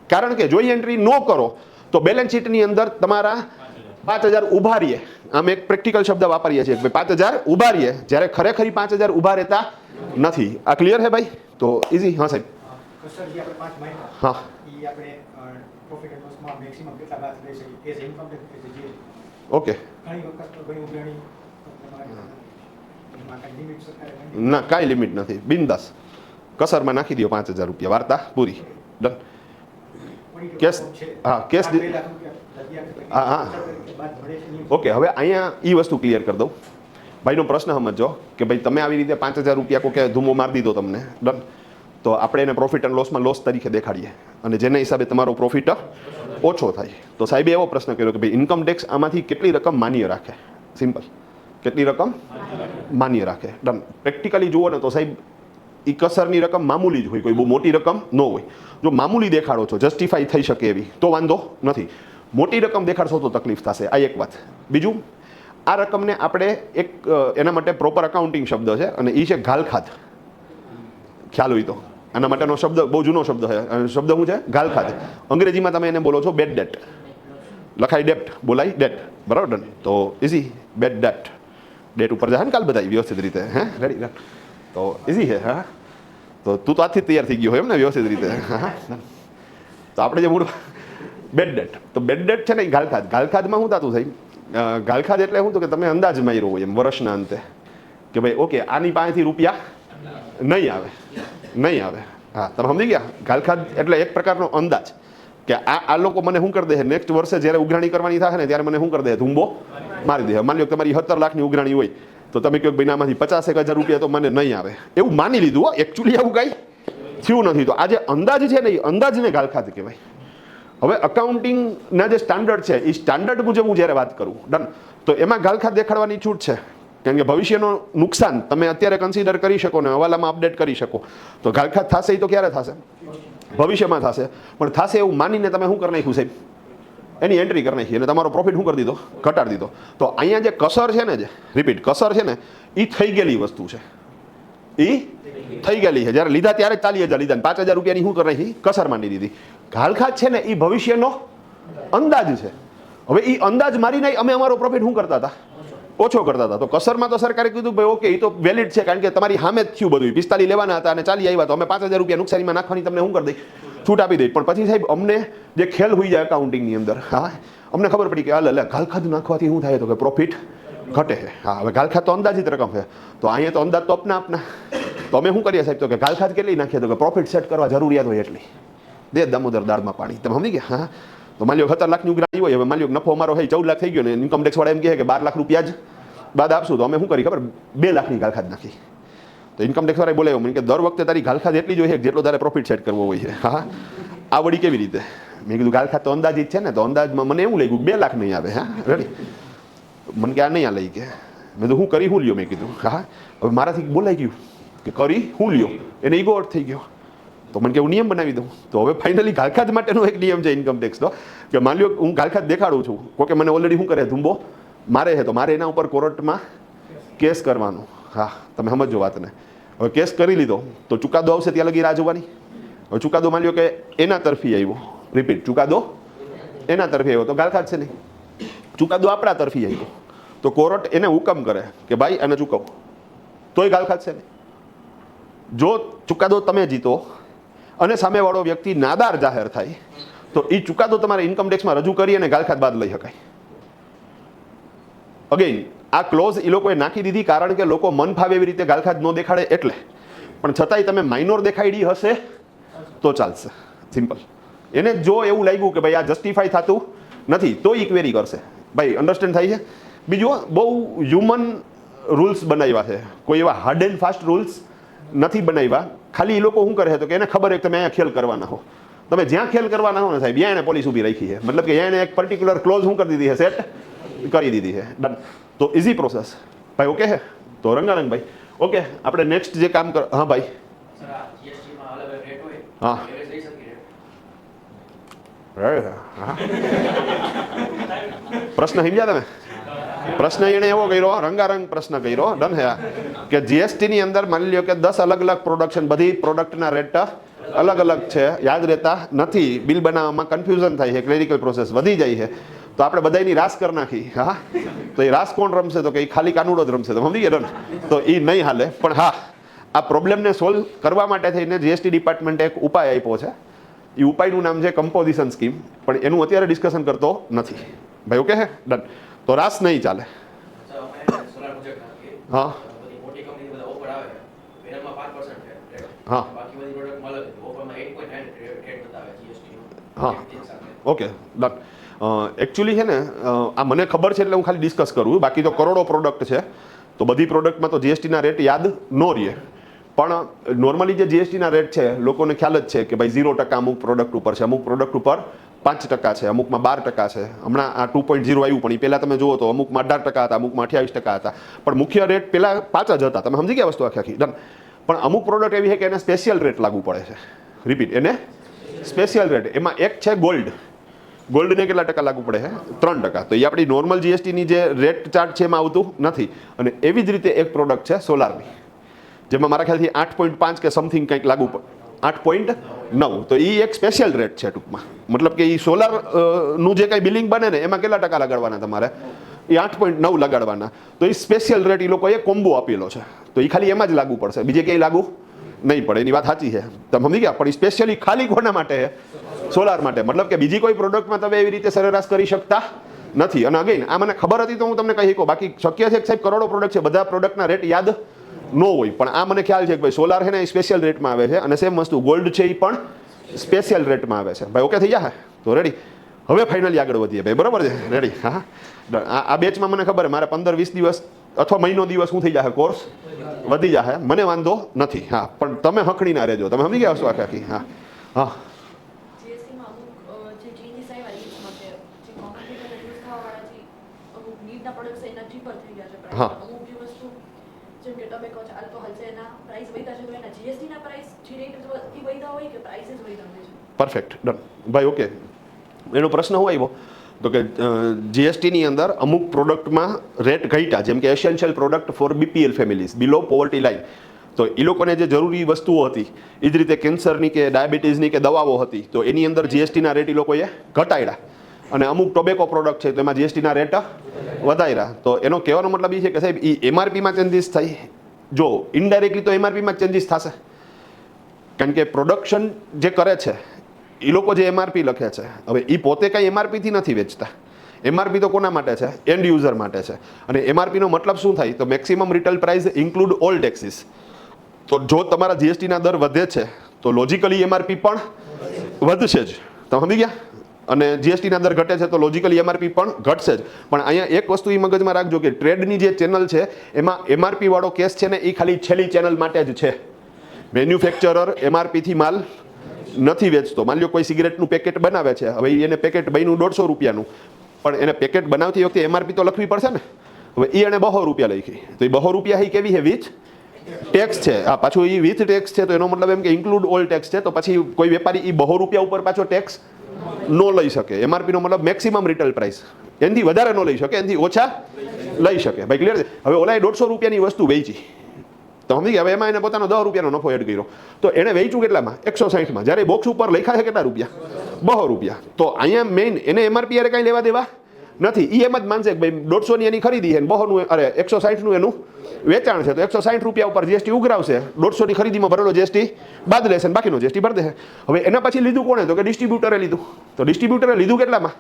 કારણ કે જો એન્ટ્રી ન કરો તો બેલેન્સ શીટની અંદર તમારા 5,000 ઉભા રહીએ. આમ એક પ્રેક્ટિકલ શબ્દ વાપરીએ છીએ કે 5,000 ઉભા રહીએ, જ્યારે ખરેખર 5,000 ઉભા રહેતા નથી. આ ક્લિયર છે ભાઈ? તો ઇઝી. હા સાહેબ. હા, ઓકે. ના, કાંઈ લિમિટ નથી, બિંદાસ કસરમાં નાખી દો 5,000 રૂપિયા, વાર્તા પૂરી. ડન. કેશ, હા કેશ, હા હા ઓકે. હવે અહીંયા એ વસ્તુ ક્લિયર કરી દઉં. ભાઈનો પ્રશ્ન સમજો કે ભાઈ તમે આવી રીતે 5,000 રૂપિયા કોઈ ધૂમો મારી દીધો તમને, ડન. તો આપણે એને પ્રોફિટ એન્ડ લોસમાં લોસ તરીકે દેખાડીએ અને જેના હિસાબે તમારો પ્રોફિટ ઓછો થાય. તો સાહેબે એવો પ્રશ્ન કર્યો કે ભાઈ ઇન્કમ ટેક્સ આમાંથી કેટલી રકમ માન્ય રાખે? સિમ્પલ. કેટલી રકમ માન્ય રાખે? ડન. પ્રેક્ટિકલી જુઓ ને તો સાહેબ એ કસરની રકમ મામૂલી જ હોય, કોઈ બહુ મોટી રકમ ન હોય. જો મામૂલી દેખાડો છો, જસ્ટિફાઈ થઈ શકે એવી, તો વાંધો નથી. મોટી રકમ દેખાડશો તો તકલીફ થશે. આ એક વાત. બીજું, આ રકમને આપણે એક એના માટે પ્રોપર અકાઉન્ટિંગ શબ્દ છે અને એ છે ગાલખાદ. ખ્યાલ હોય તો આના માટેનો શબ્દ બહુ જૂનો શબ્દ છે. શબ્દ શું છે? ગાલખાદ. અંગ્રેજીમાં તમે એને બોલો છો બેડ ડેટ. લખાય ડેપ્ટ, બોલાય ડેટ. બરાબર? તો ઇઝી. Bed date. ડેટ ઉપર જાય ને કાલ બધા વ્યવસ્થિત રીતે. હે રેડી? તો ઇઝી છે. હા, તો તું તો આજથી તૈયાર થઈ ગયો હોય એમ ને વ્યવસ્થિત રીતે. હા, તો આપણે જે મૂળ બેડ ડેટ, તો બેડ ડેટ છે ને એ ગાલખાદ. ગાલખાદમાં શું થતું સાહેબ? ગાલખાદ એટલે શું? તો કે તમે અંદાજ માર્યો હોય એમ વર્ષના અંતે કે ભાઈ ઓકે આની પાસેથી રૂપિયા નહીં આવે. હા, તમે સમજી ગયા? ગાલખાદ એટલે એક પ્રકારનો અંદાજ કે આ લોકો મને શું કરી દે, નેક્સ્ટ વર્ષે જ્યારે ઉઘરાણી કરવાની થાય ને ત્યારે મને શું કરી દે, ધૂંબો મારી દે. માની લો કે તમારી 17 લાખની ઉઘરાણી હોય તો તમે કહો ભાઈ આમાંથી 50,000 રૂપિયા તો મને નહીં આવે, એવું માની લીધું. એકચ્યુઅલી આવું કાંઈ થયું નથી. તો આ જે અંદાજ છે ને એ અંદાજને ગાલખાદ કહેવાય. હવે અકાઉન્ટિંગના જે સ્ટાન્ડર્ડ છે એ સ્ટાન્ડર્ડ મુજબ હું જ્યારે વાત કરું, ડન, તો એમાં ગાલખાદ દેખાડવાની છૂટ છે. કારણ કે ભવિષ્યનું નુકસાન તમે અત્યારે કન્સિડર કરી શકો ને હવાલામાં અપડેટ કરી શકો. તો ગાલખાદ થશે એ તો ક્યારે થશે? ભવિષ્યમાં થશે. પણ થશે એવું માનીને તમે શું કરી નાખ્યું સાહેબ? એની એન્ટ્રી કરી નાખી અને તમારો પ્રોફિટ શું કરી દીધો? ઘટાડી દીધો. તો અહીંયા જે કસર છે ને, જે રિપીટ કસર છે ને, એ થઈ ગયેલી વસ્તુ છે. એ થઈ ગયેલી છે. જ્યારે લીધા ત્યારે 40,000 લીધા, 5,000 રૂપિયાની શું કરી નાખી? કસર માંડી દીધી. ગાલખાદ છે ને એ ભવિષ્યનો અંદાજ છે. હવે એ અંદાજ મારીને અમે અમારો પ્રોફિટ શું કરતા હતા? ઓછો કરતા હતા. તો કસરમાં તો સરકારે કીધું ભાઈ ઓકે એ તો વેલિડ છે, કારણ કે તમારી સામે જ થયું બધું. 45 લેવાના હતા અને 40 આવ્યા, તો અમે 5,000 રૂપિયા નુકસાનીમાં નાખવાની તમને શું કરી દઈ? છૂટ આપી દઈ. પણ પછી સાહેબ અમને જે ખેલ હોઈ જાય અકાઉન્ટિંગની અંદર, હા, અમને ખબર પડી કે હાલ ગાલખાદ નાખવાથી શું થાય? તો કે પ્રોફિટ ઘટે છે. હા, હવે ગાલખાદ તો અંદાજિત રકમ છે, તો અહીંયા તો અંદાજ તો આપના. તો અમે શું કરીએ સાહેબ? તો કે ગાલખાદ કેટલી નાખીએ? તો કે પ્રોફિટ સેટ કરવા જરૂરિયાત હોય એટલી દે. દામોદર દાળમાં પાણી. તમે સમજી ગયા? હા, તો માની લો 17 લાખની ઉઘરાણી હોય, હવે માની લો નફો અમારો હોય 14 લાખ થઈ ગયો ને ઇન્કમ ટેક્સ વાળા એમ કહે કે 12 લાખ રૂપિયા જ બાદ આપશું. તો અમે શું કરી ખબર? 2 લાખની ગાલખાદ નાખી. તો ઇન્કમ ટેક્સ વાળાએ બોલાવ્યો મને કે દર વખતે તારી ગાલખાદ એટલી જ હોય જેટલો તારે પ્રોફિટ સેટ કરવો હોય છે. હા, આ વળી કેવી રીતે? મેં કીધું ગાલખાત તો અંદાજિત છે ને, તો અંદાજમાં મને એવું લાગ્યું 2 લાખ નહીં આવે. હા રેડી. મને કે આ નહીં આ લઈ કે મેં તો હું કરી હું લ્યો. મેં કીધું હા હવે મારાથી બોલાઈ ગયું કે કરી હું લ્યો, એને ઈગો આઉટ થઈ ગયો. તો મને કે હું નિયમ બનાવી દઉં. તો હવે ફાઇનલી ગાલખાત માટેનો એક નિયમ છે ઇન્કમ ટેક્સનો કે માન લ્યો હું ગાલખાત દેખાડું છું, કોકે મને ઓલરેડી શું કરે ધુંબો મારે છે, તો મારે એના ઉપર કોર્ટમાં કેસ કરવાનો. હા તમે સમજો વાતને. હવે કેસ કરી લીધો તો ચુકાદો આવશે ત્યાં લગી રાહ જોવાની. હવે ચુકાદો માન લ્યો કે એના તરફી આવ્યો, રિપીટ ચુકાદો એના તરફી આવ્યો તો ગાલખાત છે નહીં. ચુકાદો આપણા તરફી આવ્યો તો કોર્ટ એને હુકમ કરે કે ભાઈ આને ચૂકવો, તોય ગાલખાત છે નહીં. જો ચુકાદો તમે જીતો અને સામેવાળો વ્યક્તિ નાદાર જાહેર થાય તો એ ચુકાદો તમારે ઇન્કમ ટેક્સમાં રજૂ કરી અને ગાલખાત બાદ લઈ શકાય. અગેન આ ક્લોઝ એ લોકોએ નાખી દીધી કારણ કે લોકો મન ફાવે એવી રીતે ગાલખાત ન દેખાડે એટલે, પણ છતાંય તમે માઇનોર દેખાડી હશે તો ચાલશે. સિમ્પલ. એને જો એવું લાગ્યું કે ભાઈ આ જસ્ટિફાઈ થતું નથી તો ઇક્વેરી કરશે. ભાઈ અન્ડરસ્ટેન્ડ થાય છે. બીજું બહુ હ્યુમન રૂલ્સ બનાવ્યા છે, કોઈ એવા હાર્ડ એન્ડ ફાસ્ટ રૂલ્સ નથી બનાવ્યા. ખાલી એ લોકો શું કરે છે તો કે એને ખબર છે કે તમે અહીંયા ખેલ કરવાના હો, તમે જ્યાં ખેલ કરવાના હો ને સાહેબ ત્યાં એને પોલીસ ઊભી રાખી છે. મતલબ કે એને એક પર્ટિક્યુલર ક્લોઝ શું કરી દીધી છે, સેટ કરી દીધી છે. ડન. તો ઇઝી પ્રોસેસ ભાઈ. ઓકે હે તો રંગારંગ ભાઈ. ઓકે આપણે નેક્સ્ટ જે કામ કર. હા ભાઈ. હા પ્રશ્ન સમજ્યા તમે? પ્રશ્ન એને એવો કર્યો, રંગારંગ પ્રશ્ન કર્યો. ડન હે કે જીએસટી ની અંદર માની લ્યો કે 10 અલગ અલગ પ્રોડક્શન, બધી પ્રોડક્ટના રેટ અલગ અલગ છે, યાદ રહેતા નથી, બિલ બનાવવામાં કન્ફ્યુઝન થાય છે, ક્લેરિકલ પ્રોસેસ વધી જાય છે, તો આપણે બધાની રાસ કરી નાખી. હા તો એ રાસ કોણ રમશે તો કે ખાલી કાનુડો જ રમશે. તો સમજી ગયા? તો એ નહીં હાલે. પણ હા આ પ્રોબ્લેમને સોલ્વ કરવા માટે થઈને જીએસટી ડિપાર્ટમેન્ટે એક ઉપાય આપ્યો છે. એ ઉપાયનું નામ છે કમ્પોઝિશન સ્કીમ, પણ એનું અત્યારે ડિસ્કશન કરતો નથી ભાઈ. ઓકે હે ડન. તો રાસ નહીં ચાલે. હા હા હા ઓકે ડન. એકચ્યુઅલી છે ને આ મને ખબર છે એટલે હું ખાલી ડિસ્કસ કરું, બાકી તો કરોડો પ્રોડક્ટ છે તો બધી પ્રોડક્ટમાં તો જીએસટીના રેટ યાદ ન રહે. પણ નોર્મલી જે જીએસટીના રેટ છે લોકોને ખ્યાલ જ છે કે ભાઈ 0% અમુક પ્રોડક્ટ ઉપર છે, અમુક પ્રોડક્ટ ઉપર 5% છે, અમુકમાં 12% છે. હમણાં આ 2.0 આવ્યું પણ એ પહેલાં તમે જુઓ તો અમુકમાં 18% હતા, અમુકમાં 28% હતા, પણ મુખ્ય રેટ પહેલાં 5 જ હતા. તમે સમજી ગયા વસ્તુ આખી ડન. પણ અમુક પ્રોડક્ટ એવી છે કે એને સ્પેશિયલ રેટ લાગુ પડે છે. રિપીટ, એને સ્પેશિયલ રેટ. એમાં એક છે ગોલ્ડ. ગોલ્ડને કેટલા ટકા લાગુ પડે છે? 3%. તો એ આપણી નોર્મલ જીએસટીની જે રેટ ચાર્ટ છે એમાં આવતું નથી. અને એવી જ રીતે એક પ્રોડક્ટ છે સોલારની, જેમાં મારા ખ્યાલથી 8.5 કે સમથિંગ કંઈક લાગુ પડે, 8.9. તો એ એક સ્પેશિયલ રેટ છે ટૂંકમાં. મતલબ કે એ સોલારનું જે કંઈ બિલિંગ બને ને એમાં કેટલા ટકા લગાડવાના તમારે? એ 8.9 લગાડવાના. તો એ સ્પેશિયલ રેટ એ લોકોએ કોમ્બો આપેલો છે, તો એ ખાલી એમાં જ લાગુ પડશે, બીજે ક્યાંય લાગુ નહીં પડે. એની વાત સાચી છે, તમે સમજી ગયા? પણ એ સ્પેશિયલી ખાલી કોના માટે છે? સોલાર માટે. મતલબ કે બીજી કોઈ પ્રોડક્ટમાં તમે એવી રીતે સરેરાશ કરી શકતા નથી. અને અગેન આ મને ખબર હતી તો હું તમને કહી શકું, બાકી શક્ય છે કે સાહેબ કરોડો પ્રોડક્ટ છે, બધા પ્રોડક્ટના રેટ યાદ ન હોય. પણ આ મને ખ્યાલ છે કે ભાઈ સોલાર છે ને એ સ્પેશિયલ રેટમાં આવે છે, અને સેમ વસ્તુ ગોલ્ડ છે એ પણ સ્પેશિયલ રેટમાં આવે છે. ભાઈ ઓકે થઈ ગયા? તો રેડી. હવે ફાઇનલી આગળ વધીએ ભાઈ, બરાબર છે? રેડી. હા આ બેચમાં મને ખબર છે મારે 15-20 દિવસ અથવા મહિનો દિવસ શું થઈ જશે, કોર્સ વધી જશે, મને વાંધો નથી. હા પણ તમે હખણી ના રહેજો, તમે સમજી ગયા છો આખી. હા હા હા પરફેક્ટ ડન ભાઈ. ઓકે એનો પ્રશ્ન શું આવ્યો તો કે જીએસટીની અંદર અમુક પ્રોડક્ટમાં રેટ ઘટ્યા, જેમ કે essential product for BPL families, below poverty line. તો એ લોકોને જે જરૂરી વસ્તુઓ હતી એ જ રીતે કેન્સરની કે ડાયાબિટીસની કે દવાઓ હતી તો એની અંદર જીએસટીના રેટ એ લોકોએ ઘટાડ્યા. અને અમુક ટોબેકો પ્રોડક્ટ છે તો એમાં જીએસટીના રેટ વધાર્યા. તો એનો કહેવાનો મતલબ એ છે કે સાહેબ એ એમઆરપીમાં ચેન્જીસ થાય. જો ઇનડાયરેક્ટલી તો એમઆરપીમાં ચેન્જીસ થશે, કારણ કે પ્રોડક્શન જે કરે છે એ લોકો જે એમઆરપી લખે છે, હવે એ પોતે કાંઈ એમઆરપીથી નથી વેચતા. એમઆરપી તો કોના માટે છે? એન્ડ યુઝર માટે છે. અને એમઆરપીનો મતલબ શું થાય? તો maximum retail price include all taxes. તો જો તમારા જીએસટીના દર વધે છે તો લોજિકલી એમઆરપી પણ વધશે જ. તમે સમજી ગયા? અને જીએસટીના દર ઘટે છે તો લોજિકલી એમઆરપી પણ ઘટશે જ. પણ અહીંયા એક વસ્તુ એ મગજમાં રાખજો કે ટ્રેડની જે ચેનલ છે એમાં એમઆરપી વાળો કેસ છે ને એ ખાલી છેલ્લી ચેનલ માટે જ છે. મેન્યુફેક્ચરર એમઆરપીથી માલ નથી વેચતો. માની લો કોઈ સિગરેટનું પેકેટ બનાવે છે, હવે એને પેકેટ બન્યું 150 રૂપિયાનું, પણ એને પેકેટ બનાવતી વખતે એમઆરપી તો લખવી પડશે ને. હવે એને 200 રૂપિયા લખી, તો એ 200 રૂપિયા કેવી છે? વિથ ટેક્સ છે. આ પાછું એ વિથ ટેક્સ છે, તો એનો મતલબ એમ કે ઇન્ક્લુડ ઓલ ટેક્સ છે. તો પછી કોઈ વેપારી એ 200 રૂપિયા ઉપર પાછો ટેક્સ ન લઈ શકે. એમઆરપી નો મતલબ મેક્સિમમ રિટેલ પ્રાઇસ, એનાથી વધારે ન લઈ શકે, એનાથી ઓછા લઈ શકે. ભાઈ ક્લિયર છે? હવે ઓલાએ 150 રૂપિયાની વસ્તુ વેચી, તો સમજી ગયા. હવે એમાં એને પોતાનો 10 રૂપિયાનો નફો એડ કર્યો, તો એને વેચ્યું કેટલામાં? 160માં. જ્યારે બોક્સ ઉપર લખ્યા છે કેટલા રૂપિયા? 200 રૂપિયા. તો અહીંયા મેઇન એને એમઆરપી યારે કાંઈ લેવા દેવા નથી. એ એમ જ માનશે કે ભાઈ 150 ની એની ખરીદી છે, 200 નું અરે 160 નું એનું વેચાણ છે, તો 160 રૂપિયા ઉપર જીએસટી ઉઘરાવશે, 150 ની ખરીદીમાં ભરેલો જીએસટી બાદ લેશે અને બાકીનો જીએસટી ભરી દેશે. હવે એના પછી લીધું કોણે? તો કે ડિસ્ટ્રીબ્યુટરે લીધું. તો ડિસ્ટ્રીબ્યુટરે લીધું કેટલામાં?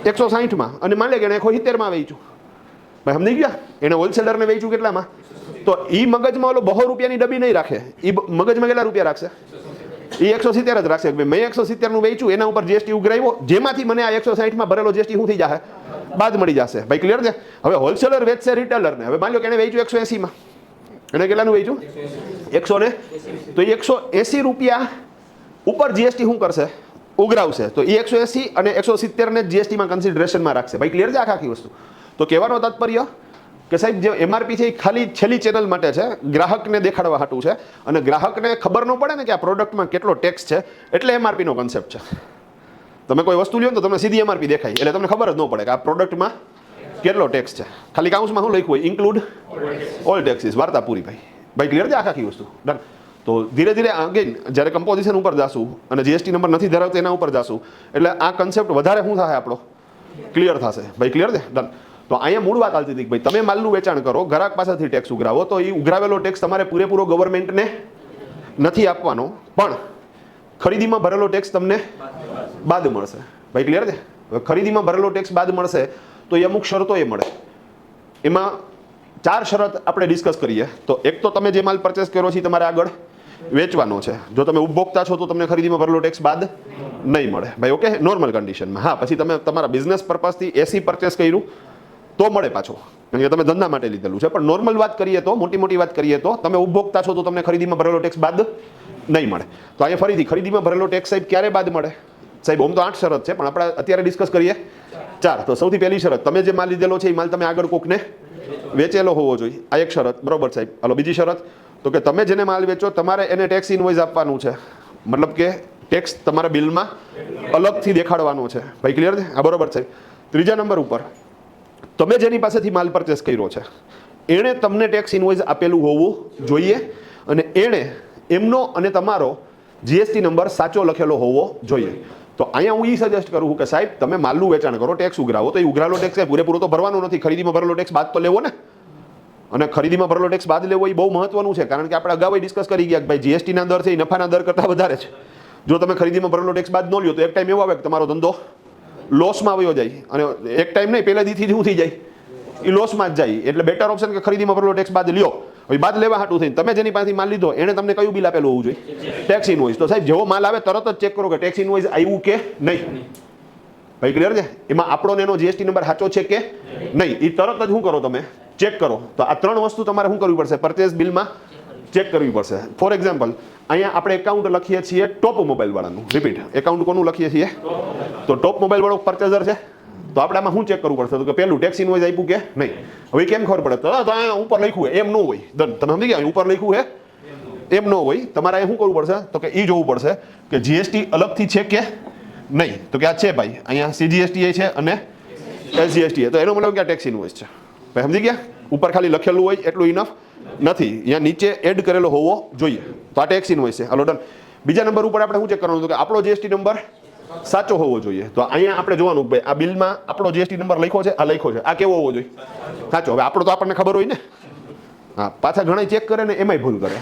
160માં. અને માન લે કે એને 170માં વેચ્યું. ભાઈ સમજી ગયા? એને હોલસેલરને વેચ્યું કેટલામાં? તો એ મગજમાં ઓલો 200 રૂપિયાની ડબ્બી નહીં રાખે, એ મગજમાં કેટલા રૂપિયા રાખશે? એ 170 જ રાખશે. મેં 170 નું વેચ્યું, એના ઉપર જીએસટી ઉઘરાવ્યો, જેમાંથી મને આ 160માં ભરેલો જીએસટી શું થઈ જશે? બાદ મળી જશે. ભાઈ ક્લિયર છે? હવે હોલસેલર વેચશે રિટેલરને. હવે માની લો કે એને વેચ્યું 180માં, એને કેટલાનું વેચ્યું? 100 તો એ 180 રૂપિયા ઉપર જીએસટી શું કરશે? ઉઘરાવશે. તો એ 180 અને 170 ને જીએસટીમાં કન્સિડરેશનમાં રાખશે. ભાઈ ક્લિયર છે આખી વસ્તુ? તો કહેવાનો તાત્પર્ય કે સાહેબ જે એમઆરપી છે એ ખાલી છેલ્લી ચેનલ માટે છે, ગ્રાહકને દેખાડવા હાટું છે. અને ગ્રાહકને ખબર ન પડે ને કે આ પ્રોડક્ટમાં કેટલો ટેક્સ છે, એટલે એમઆરપીનો કન્સેપ્ટ છે. તમે કોઈ વસ્તુ લ્યો ને તો તમને સીધી એમઆરપી દેખાય, એટલે તમને ખબર જ ન પડે કે આ પ્રોડક્ટમાં કેટલો ટેક્સ છે. ખાલી કાઉન્સમાં શું લખ્યું હોય? Include all taxes. વાર્તા પૂરી. ભાઈ ક્લિયર છે આખી વસ્તુ? ડન. તો ધીરે ધીરે અગેન જ્યારે કમ્પોઝિશન ઉપર જાશું અને જીએસટી નંબર નથી ધરાવતો એના ઉપર જાશું, એટલે આ કન્સેપ્ટ વધારે શું થશે? આપણો ક્લિયર થશે. ભાઈ ક્લિયર છે? ડન. તો અહીંયા મૂળ વાત ચાલતી હતી કે ભાઈ તમે માલનું વેચાણ કરો, ગ્રાહક પાસેથી ટેક્સ ઉઘરાવો, તો એ ઉઘરાવેલો ટેક્સ તમારે પૂરેપૂરો ગવર્મેન્ટને નથી આપવાનો, પણ ખરીદીમાં ભરેલો ટેક્સ તમને બાદ મળશે. ભાઈ ક્લિયર છે? ખરીદીમાં ભરેલો ટેક્સ બાદ મળશે તો એ અમુક શરતો એ મળે. એમાં 4 શરત આપણે ડિસ્કસ કરીએ. તો એક તો તમે જે માલ પરચેસ કર્યો છે તમારે આગળ વેચવાનો છે. જો તમે ઉપભોક્તા છો તો તમને ખરીદીમાં ભરેલો ટેક્સ બાદ નહીં મળે. ભાઈ ઓકે, નોર્મલ કન્ડિશનમાં. હા, પછી તમે તમારા બિઝનેસ પર્પઝથી એસી પરચેસ કર્યું તો મળે પાછો, કારણ કે તમે ધંધા માટે લીધેલું છે. પણ નોર્મલ વાત કરીએ તો, મોટી વાત કરીએ તો તમે ઉપભોક્તા છો તો તમને ખરીદીમાં ભરેલો ટેક્સ બાદ નહીં મળે. તો અહીંયા ફરીથી ખરીદીમાં ભરેલો ટેક્સ સાહેબ ક્યારે બાદ મળે? સાહેબ ઓમ તો 8 શરત છે, પણ આપણે અત્યારે ડિસ્કસ કરીએ 4. તો સૌથી પહેલી શરત, તમે જે માલ લીધેલો છે એ માલ તમે આગળ કોકને વેચેલો હોવો જોઈએ. આ એક શરત, બરોબર સાહેબ? હાલો બીજી શરત, તો કે તમે જેને માલ વેચો તમારે એને ટેક્સ ઇનવોઇસ આપવાનું છે. મતલબ કે ટેક્સ તમારા બિલમાં અલગથી દેખાડવાનો છે. ભાઈ ક્લિયર છે? આ બરોબર સાહેબ. ત્રીજા નંબર ઉપર, તમે જેની પાસેથી માલ પરચેસ કર્યો છે એણે તમને ટેક્સ ઇનવોઇસ આપેલું હોવું જોઈએ, અને એણે એમનો અને તમારો જીએસટી નંબર સાચો લખેલો હોવો જોઈએ. તો અહીંયા હું એ સજેસ્ટ કરું કે સાહેબ તમે માલનું વેચાણ કરો, ટેક્સ ઉઘરાવો, તો એ ઉઘરાવેલો ટેક્સ પૂરેપૂરો તો ભરવાનો નથી, ખરીદીમાં ભરેલો ટેક્સ બાદ તો લેવો ને. અને ખરીદીમાં ભરેલો ટેક્સ બાદ લેવો એ બહુ મહત્વનું છે, કારણ કે આપણે અગાઉ ડિસ્કસ કરી ગયા કે ભાઈ જીએસટીના દર છે એ નફાના દર કરતાં વધારે છે. જો તમે ખરીદીમાં ભરેલો ટેક્સ બાદ ન લ્યો તો એક ટાઈમ એવો આવે કે તમારો ધંધો લોસમાં વયો જાય, અને એક ટાઈમ નહીં પહેલા દીથી શું થઈ જાય? એ લોસમાં જ જાય. એટલે બેટર ઓપ્શન કે ખરીદીમાં ભરેલો ટેક્સ બાદ લ્યો. હવે બાદ લેવા હાટું થઈને તમે જેની પાસેથી માલ લીધો એને તમને કયું બિલ આપેલું હોવું જોઈએ? Tax invoice. તો સાહેબ જેવો માલ આવે તરત જ ચેક કરો કે ટેક્સ ઇનવોઇસ આવ્યું કે નહીં. ભાઈ ક્લિયર છે? એમાં આપણો એનો જીએસટી નંબર સાચો છે કે નહીં, એ તરત જ શું કરો? તમે ચેક કરો. તો આ 3 વસ્તુ તમારે શું કરવી પડશે? પરચેસ બિલમાં ચેક કરવી પડશે. ફોર એક્ઝામ્પલ, અહીંયા આપણે એકાઉન્ટ લખીએ છીએ ટોપ મોબાઈલ વાળાનું. રિપીટ, એકાઉન્ટ કોનું લખીએ છીએ? તો ટોપ મોબાઈલ વાળો પરચેઝર છે. તો આપણે આમાં શું ચેક કરવું પડશે? તો કે પહેલું ટેક્સ ઇનવોઇસ આપ્યું કે નહીં. હવે કેમ ખબર પડે? તો અહીંયા ઉપર લખ્યું હોય એમ ન હોય. તમે સમજી ગયા? ઉપર લખ્યું હે એમ ન હોય. તમારે અહીંયા શું કરવું પડશે? તો કે એ જોવું પડશે કે જીએસટી અલગથી છે કે નહીં. તો કે આ છે ભાઈ, અહીંયા સીજીએસટી છે અને એસજીએસટી. તો એનો મતલબ કે આ ટેક્સ ઇનવોઇસ છે. ભાઈ સમજી ગયા? ઉપર ખાલી લખેલું હોય એટલું ઇનફ નથી, અહીંયા નીચે એડ કરેલો હોવો જોઈએ. તો આ ટેક્સ ઇનવોઇસ છે. હાલો ડન. બીજા નંબર ઉપર આપણે શું ચેક કરવાનું? તો કે આપણો જીએસટી નંબર સાચો હોવો જોઈએ. તો અહીંયા આપણે જોવાનું ભાઈ આ બિલમાં આપણો જીએસટી નંબર લખ્યો છે, આ લખ્યો છે, આ કેવો હોવો જોઈએ? સાચો. હવે આપણો તો આપણને ખબર હોય ને. હા, પાછા ઘણા ચેક કરે ને એમાંય ભૂલ કરે.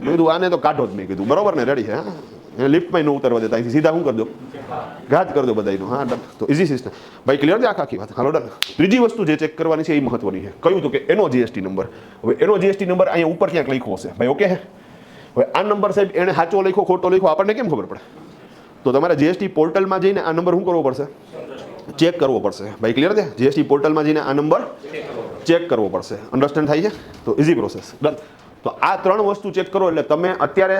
મેં કીધું આને તો કાઢો જ. મેં કીધું બરોબર ને, રેડી છે? હા, એ લિફ્ટમાં ન ઉતરવા દેતા, અહીંથી સીધા શું કરી દો? ઘાત કરી દો બધાનું. હા ડન. તો ઇઝી સિસ્ટમ. ભાઈ ક્લિયર છે આખી વાત? હાલો ડન. ત્રીજી વસ્તુ જે ચેક કરવાની છે એ મહત્વની છે. કયું? તો કે એનો જીએસટી નંબર. હવે એનો જીએસટી નંબર અહીંયા ઉપર ક્યાંક લખ્યો હશે. ભાઈ ઓકે. હવે આ નંબર સાહેબ એને સાચો લખ્યો ખોટો લખ્યો આપણને કેમ ખબર પડે? તો તમારે જીએસટી પોર્ટલમાં જઈને આ નંબર શું કરવો પડશે? ચેક કરવો પડશે. ભાઈ ક્લિયર છે? જીએસટી પોર્ટલમાં જઈને આ નંબર ચેક કરવો પડશે. અન્ડરસ્ટેન્ડ થાય છે? તો ઇઝી પ્રોસેસ. ડન. તો આ 3 વસ્તુ ચેક કરો એટલે તમે અત્યારે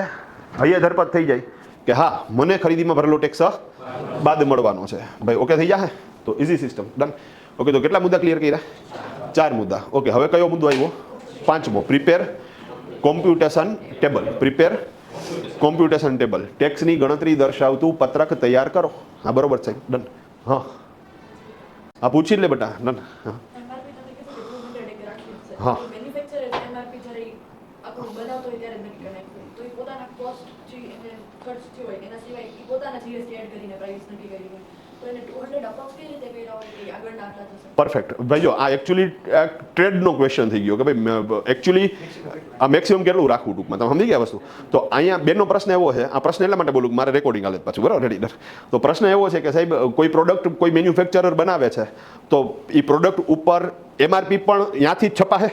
હૈયે ધરપત થઈ જાય કે હા મને ખરીદીમાં ભરેલો ટેક્સ બાદ મળવાનો છે ભાઈ. ઓકે થઈ જશે તો ઇઝી સિસ્ટમ ડન. ઓકે તો કેટલા મુદ્દા ક્લિયર કર્યા? 4 મુદ્દા. ઓકે હવે કયો મુદ્દો આવ્યો? 5મો, prepare computation table. Prepare computation table, ટેક્સની ગણતરી દર્શાવતું પત્રક તૈયાર કરો. હા બરોબર છે ડન. હા હા પૂછી લે બેટા. ડન. હા હા પરફેક્ટ ભાઈ. જો આ એકચ્યુઅલી ટ્રેડનો ક્વેશ્ચન થઈ ગયો કે ભાઈ એકચ્યુઅલી આ મેક્સિમમ કેટલું રાખવું ટૂંકમાં, તમે સમજી ગયા વસ્તુ. તો અહીંયા બેનો પ્રશ્ન એવો છે, આ પ્રશ્ન એટલા માટે બોલું મારે રેકોર્ડિંગ હાલે પાછું બરાબર રેડી. તો પ્રશ્ન એવો છે કે સાહેબ કોઈ પ્રોડક્ટ કોઈ મેન્યુફેક્ચરર બનાવે છે તો એ પ્રોડક્ટ ઉપર MRP પણ ત્યાંથી જ છપાશે.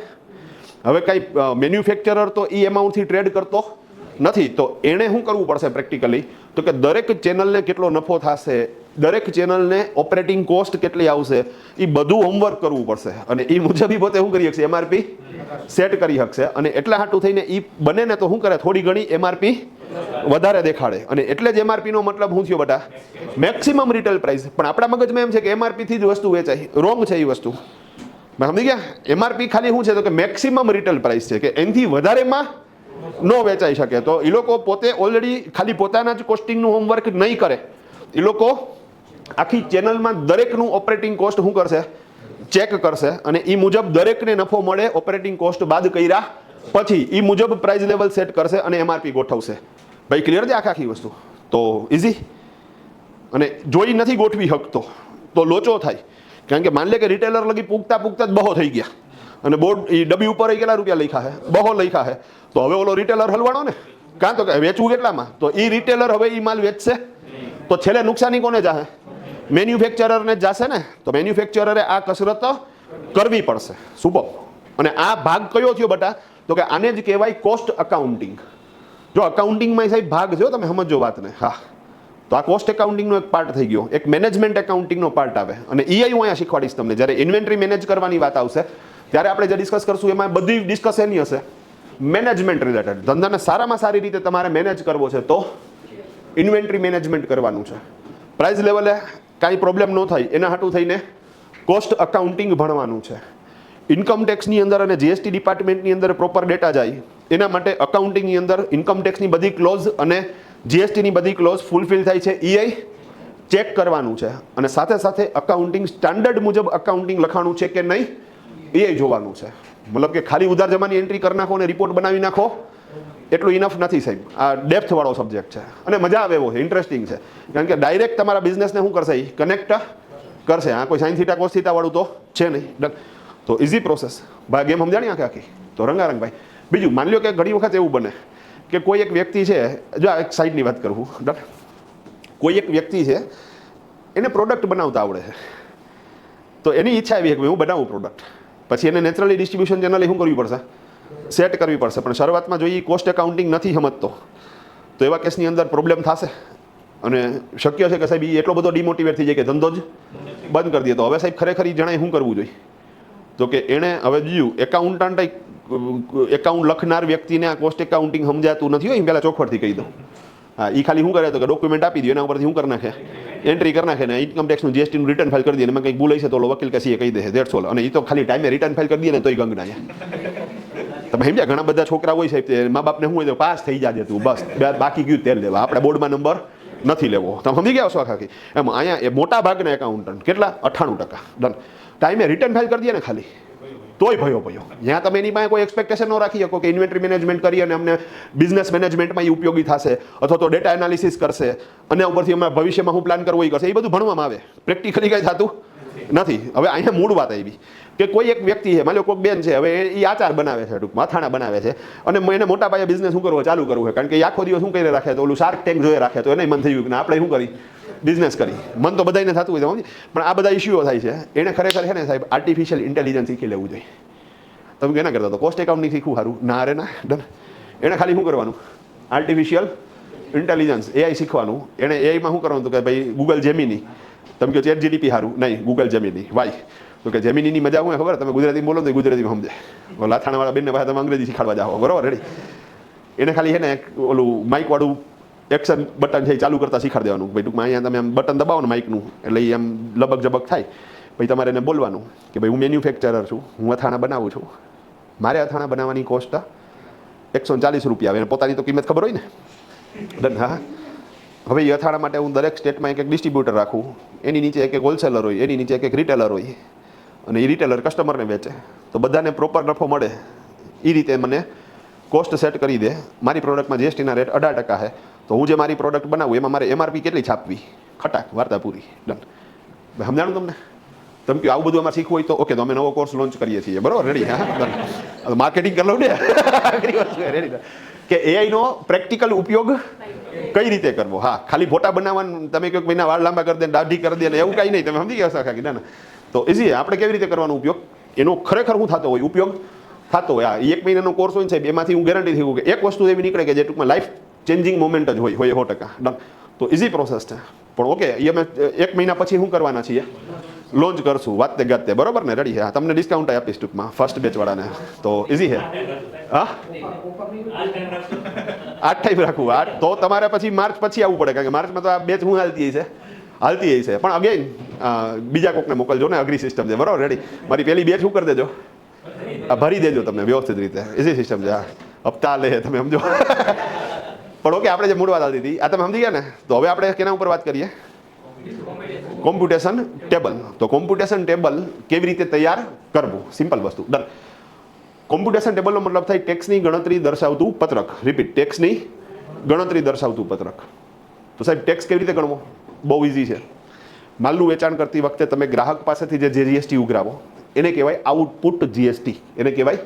હવે કાંઈ મેન્યુફેક્ચરર તો એ એમાઉન્ટથી ટ્રેડ કરતો નથી, તો એણે શું કરવું પડશે પ્રેક્ટિકલી, તો કે દરેક ચેનલને કેટલો નફો થશે, દરેક ચેનલને ઓપરેટિંગ કોસ્ટ કેટલી આવશે, એ બધું હોમવર્ક કરવું પડશે અને એ મુજબ પોતે શું કરી શકશે? MRP સેટ કરી શકશે. અને એટલા હાટું થઈને એ બને ને તો શું કરે? થોડી ઘણી MRP વધારે દેખાડે. અને એટલે જ MRP નો મતલબ શું થયો બેટા? Maximum retail price. પણ આપણા મગજમાં એમ છે કે MRP થી જ વસ્તુ વેચાય. રોંગ છે એ વસ્તુ. સમજી ગયા? MRP ખાલી શું છે તો કે મેક્સિમમ રિટેલ પ્રાઇસ છે, કે એનાથી વધારેમાં ન વેચાઈ શકે. તો એ લોકો પોતે ઓલરેડી ખાલી પોતાના જ કોસ્ટિંગનું હોમવર્ક નહીં કરે, એ લોકો આખી ચેનલમાં દરેકનું ઓપરેટિંગ કોસ્ટ શું કરશે? ચેક કરશે. અને એ મુજબ દરેકને નફો મળે ઓપરેટિંગ કોસ્ટ બાદ કર્યા પછી એ મુજબ પ્રાઇસ લેવલ સેટ કરશે અને MRP ગોઠવશે. ભાઈ ક્લિયર છે આખી વસ્તુ? તો ઇઝી. અને જોઈ નથી ગોઠવી શકતો તો લોચો થાય. કારણ કે માન લે કે રિટેલર લગી પૂગતા પૂગતા જ બહો થઈ ગયા અને બોર્ડ એ ડબ્બી ઉપર કેટલા રૂપિયા લખ્યા છે? બહો લખ્યા છે. તો હવે ઓલો રિટેલર હલવાણો ને, કાં તો કે વેચવું કેટલામાં? તો એ રિટેલર હવે એ માલ વેચશે તો છેલ્લે નુકસાની કોને જાહે? મેન્યુફેક્ચરરને જ જાશે ને. તો મેન્યુફેક્ચરરે આ કસરત કરવી પડશે. સુપર. અને આ ભાગ કયો થયો બેટા? તો કે આને જ કહેવાય કોસ્ટ અકાઉન્ટિંગ. જો અકાઉન્ટિંગમાં સાહેબ ભાગ છે, તમે સમજો વાતને. હા તો આ કોસ્ટ એકાઉન્ટિંગનો એક પાર્ટ થઈ ગયો. એક મેનેજમેન્ટ એકાઉન્ટિંગનો પાર્ટ આવે અને એ હું અહીંયા શીખવાડીશ તમને. જ્યારે ઇન્વેન્ટરી મેનેજ કરવાની વાત આવશે ત્યારે આપણે જે ડિસ્કસ કરશું એમાં બધી ડિસ્કસ એની હશે મેનેજમેન્ટ રિલેટેડ. ધંધાને સારામાં સારી રીતે તમારે મેનેજ કરવો છે તો ઇન્વેન્ટરી મેનેજમેન્ટ કરવાનું છે. પ્રાઇસ લેવલે કાંઈ પ્રોબ્લેમ ન થાય એના હાટું થઈને કોસ્ટ અકાઉન્ટિંગ ભણવાનું છે. ઇન્કમ ટેક્સની અંદર અને GST ડિપાર્ટમેન્ટની અંદર પ્રોપર ડેટા જાય એના માટે અકાઉન્ટિંગની અંદર ઇન્કમ ટેક્સની બધી ક્લોઝ અને GSTની બધી ક્લોઝ ફૂલફિલ થાય છે એ ચેક કરવાનું છે. અને સાથે સાથે અકાઉન્ટિંગ સ્ટાન્ડર્ડ મુજબ અકાઉન્ટિંગ લખાણું છે કે નહીં એ જોવાનું છે. મતલબ કે ખાલી ઉધાર જમાની એન્ટ્રી કરી નાખો અને રિપોર્ટ બનાવી નાખો એટલું ઇનફ નથી સાહેબ. આ ડેપ્થ વાળો સબ્જેક્ટ છે અને મજા આવે એવો છે, ઇન્ટરેસ્ટિંગ છે. કારણ કે ડાયરેક્ટ તમારા બિઝનેસને શું કરશે? એ કનેક્ટ કરશે. આ કોઈ સાઇન થીટા કોસ થીટા વાળું તો છે નહીં. તો ઇઝી પ્રોસેસ ભાઈ. ગેમ સમજાણી આખી? તો રંગારંગ ભાઈ. બીજું માની લો કે ઘણી વખત એવું બને કે કોઈ એક વ્યક્તિ છે, જો એક સાઈડની વાત કરું, કોઈ એક વ્યક્તિ છે એને પ્રોડક્ટ બનાવતા આવડે છે. તો એની ઈચ્છા એવી કે હું બનાવું પ્રોડક્ટ. પછી એને નેચરલી ડિસ્ટ્રીબ્યુશન ચેનલ શું કરવી પડશે? સેટ કરવી પડશે. પણ શરૂઆતમાં જો એ કોસ્ટ એકાઉન્ટિંગ નથી સમજતો તો એવા કેસની અંદર પ્રોબ્લેમ થશે. અને શક્ય છે કે સાહેબ એ એટલો બધો ડિમોટિવેટ થઈ જાય કે ધંધો જ બંધ કરી દે. તો હવે સાહેબ ખરેખર જણાય શું કરવું જોઈએ? તો કે એણે હવે જોયું એકાઉન્ટન્ટ એકાઉન્ટ લખનાર વ્યક્તિને આ કોસ્ટ એકાઉન્ટિંગ સમજાતું નથી હોય, પહેલાં ચોખવટથી કહી દઉં. હા એ ખાલી શું કરે તો કે ડોક્યુમેન્ટ આપી દો, એના ઉપરથી શું કરી નાખે? એન્ટ્રી કરી નાખે ને ઇન્કમ ટેક્સનું GSTનું રિટર્ન ફાઇલ કરી દે. એમાં કંઈક ભૂલ હશે તો વકીલ કે સીએ કહી દે. That's all. અને એ તો ખાલી ટાઈમે રિટર્ન ફાઇલ કરી દે ને તોય ગંગના છે. તમે સમજ્યા? ઘણા બધા છોકરા હોય સાહેબ મા બાપને શું હોય તો પાસ થઈ જાજે તું, બસ બાકી ગયું તેલ લેવા, આપણે બોર્ડમાં નંબર નથી લેવો. તમે સમજી ગયા છો આખી? એમ અહીંયા એ મોટા ભાગના એકાઉન્ટન્ટ કેટલા 98% ડન ટાઈમે રિટર્ન ફાઇલ કરી દે ને ખાલી તોય ભયો. જ્યાં તમે એની પાસે કોઈ એક્સપેક્ટેશન ન રાખી શકો કે ઇન્વેન્ટરી મેનેજમેન્ટ કરી અને અમને બિઝનેસ મેનેજમેન્ટમાં એ ઉપયોગી થશે અથવા તો ડેટા એનાલિસિસ કરશે અને ઉપરથી અમે ભવિષ્યમાં હું પ્લાન કરવો એ કરશે, એ બધું ભણવામાં આવે. પ્રેક્ટિકલી કંઈ થતું નથી. હવે અહીંયા મૂળ વાત આવી કે કોઈ એક વ્યક્તિ છે, માની લો કોઈક બેન છે, હવે એ આચાર બનાવે છે, ટૂંકમાં અથાણા બનાવે છે અને એને મોટા પાયે બિઝનેસ શું કરવો ચાલુ કરવું છે. કારણ કે એ આખો દિવસ શું કરી રાખે તો ઓલું શાર્ક ટેન્ક જોઈ રાખે તો એને મન થયું કે આપણે શું કરી બિઝનેસ કરી. મન તો બધાને થતું હોય સમજી. પણ આ બધા ઇસ્યુઓ થાય છે. એને ખરેખર છે ને સાહેબ આર્ટિફિશિયલ ઇન્ટેલિજન્સ શીખી લેવું જોઈએ. તમે કેના કરતા તો કોસ્ટ એકાઉન્ટિંગ શીખવું સારું ના રે ના ડન. એને ખાલી શું કરવાનું? આર્ટિફિશિયલ ઇન્ટેલિજન્સ AI શીખવાનું. એને AIમાં શું કરવાનું? તો કે ભાઈ ગૂગલ જેમિની, તમે કહો ચેટ GTP સારું નહીં, ગૂગલ જેમિની. વાય તો કે જેમિનીની મજા હું ખબર? તમે ગુજરાતી બોલો તો ગુજરાતીમાં સમજે. લાથાણાવાળા બેનને પાસે તમે અંગ્રેજી શીખવાડવા જાઓ, બરોબર રેડી? એને ખાલી છે ને ઓલું માઇકવાળું એક્શન બટન છે એ ચાલુ કરતાં શીખવાડી દેવાનું. ભાઈ ટૂંકમાં અહીંયા તમે આમ બટન દબાવો ને માઇકનું એટલે એ આમ લબક જબક થાય. પછી તમારે એને બોલવાનું કે ભાઈ હું મેન્યુફેક્ચરર છું, હું અથાણા બનાવું છું, મારે અથાણા બનાવવાની કોસ્ટ 140 રૂપિયા આવે. પોતાની તો કિંમત ખબર હોય ને. ડન. હા, હવે એ અથાણા માટે હું દરેક સ્ટેટમાં એક ડિસ્ટ્રીબ્યુટર રાખું, એની નીચે એક હોલસેલર હોય, એની નીચે એક રિટેલર હોય, અને એ રિટેલર કસ્ટમરને વેચે, તો બધાને પ્રોપર નફો મળે એ રીતે મને કોસ્ટ સેટ કરી દે. મારી પ્રોડક્ટમાં જીએસટીના રેટ 18% છે, તો હું જે મારી પ્રોડક્ટ બનાવું એમાં મારે એમઆરપી કેટલી છાપવી, ખટાક વાર્તા પૂરી. ડન. સમજાણું તમને? તમે કહો આવું બધું અમારે શીખવું હોય તો ઓકે, તો અમે નવો કોર્સ લોન્ચ કરીએ છીએ, બરાબર? રેડી? હા, માર્કેટિંગ કરી લઉં ને. રેડી કે એઆઈનો પ્રેક્ટિકલ ઉપયોગ કઈ રીતે કરવો. હા, ખાલી ફોટા બનાવવાનું તમે કહો મહિના વાળ લાંબા કરી દે, દાઢી કરી દે, એવું કાંઈ નહીં. તમે સમજી ગયા ખાકી ના. તો ઇઝી. આપણે કેવી રીતે કરવાનો ઉપયોગ, એનો ખરેખર શું થતો હોય, ઉપયોગ થતો હોય. આ 1 મહિનાનો કોર્સ હોય ને સાહેબ, એમાંથી હું ગેરંટી થયું કે એક વસ્તુ એવી નીકળે કે જે ટૂંકમાં લાઈફ ચેન્જિંગ મોમેન્ટ જ હોય 100%. ડન. તો ઇઝી પ્રોસેસ છે. પણ ઓકે, એ અમે 1 મહિના પછી શું કરવાના છીએ, લોન્ચ કરશું વાતે ગાતે, બરોબર ને? રેડી? હા, તમને ડિસ્કાઉન્ટ આપીશ ટૂંકમાં ફર્સ્ટ બેચ વાળાને. તો ઇઝી છે. હા, 8 ટાઈમ રાખવું. 8 તો તમારે પછી માર્ચ પછી આવવું પડે, કારણ કે માર્ચમાં તો આ બેચ હું હાલતી છે. પણ અગેન બીજા કોકને મોકલજો ને, અગ્રી સિસ્ટમ છે, બરોબર? રેડી? મારી પહેલી બેચ શું કરી દેજો, ભરી દેજો તમને વ્યવસ્થિત રીતે. ઇઝી સિસ્ટમ છે. હપ્તા લે, તમે સમજો. પણ ઓકે, આપણે જે મૂળ વાત આવતી હતી આ તમે સમજી ગયા ને. તો હવે આપણે કેના ઉપર વાત કરીએ, કોમ્પ્યુટેશન ટેબલ. તો કોમ્પ્યુટેશન ટેબલ કેવી રીતે તૈયાર કરવું, સિમ્પલ વસ્તુ. ડન. કોમ્પ્યુટેશન ટેબલનો મતલબ થાય ટેક્સની ગણતરી દર્શાવતું પત્રક. રિપીટ, ટેક્સની ગણતરી દર્શાવતું પત્રક. તો સાહેબ ટેક્સ કેવી રીતે ગણવો, બહુ ઇઝી છે. માલનું વેચાણ કરતી વખતે તમે ગ્રાહક પાસેથી જે જીએસટી ઉઘરાવો એને કહેવાય આઉટપુટ જીએસટી, એને કહેવાય.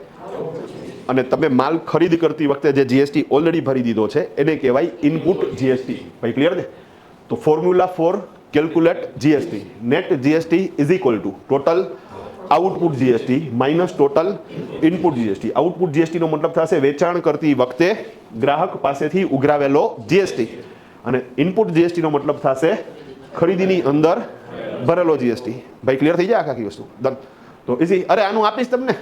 અને તમે માલ ખરીદ કરતી વખતે જે જીએસટી ઓલરેડી ભરી દીધો છે એને કહેવાય ઇનપુટ જીએસટી. ભાઈ ક્લિયર છે? તો formula for calculate GST, net GST is equal to total output GST minus total input GST. Output જીએસટીનો મતલબ થશે વેચાણ કરતી વખતે ગ્રાહક પાસેથી ઉઘરાવેલો જીએસટી, અને ઇનપુટ જીએસટીનો મતલબ થશે ખરીદીની અંદર ભરેલો જીએસટી. ભાઈ ક્લિયર થઈ જાય આખી વસ્તુ? ડન. તો ઇઝી. અરે આનું આપીશ તમને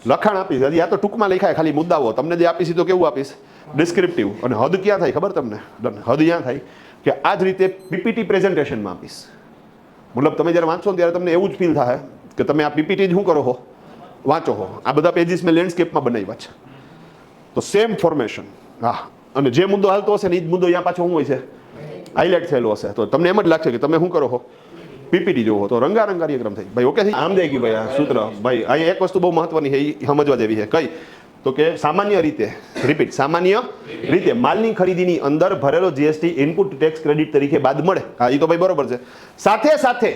લખાણ આપીશ, હજી આ તો ટૂંકમાં લખાય ખાલી મુદ્દાઓ. તમને જે આપીશ તો કેવું આપીશ, ડિસ્ક્રિપ્ટિવ. અને હદ ક્યાં થાય ખબર તમને? ડન. હદ ક્યાં થાય કે આ જ રીતે પીપીટી પ્રેઝન્ટેશનમાં આપીશ. મતલબ તમે જ્યારે વાંચો ત્યારે તમને એવું જ ફીલ થાય કે તમે આ પીપીટી જ શું કરો હો, વાંચો હો. આ બધા પેજીસ મેં લેન્ડસ્કેપમાં બનાવ્યા છે, તો સેમ ફોર્મેશન. હા, અને જે મુદ્દો હાલતો હશે ને એ જ મુદ્દો અહીંયા પાછો શું હોય છે, હાઇલાઇટ થયેલો હશે. તો તમને એમ જ લાગશે કે તમે શું કરો હો, પીપીટી જોવો. તો રંગારંગ કાર્યક્રમ થઈ. ભાઈ ઓકે, આમ જાય ગયું ભાઈ આ સૂત્ર. ભાઈ અહીંયા એક વસ્તુ બહુ મહત્વની છે, એ સમજવા જેવી છે. કઈ? તો કે સામાન્ય રીતે, રિપીટ, સામાન્ય રીતે માલની ખરીદીની અંદર ભરેલો જીએસટી ઇનપુટ ટેક્સ ક્રેડિટ તરીકે બાદ મળે. હા, એ તો ભાઈ બરોબર છે. સાથે સાથે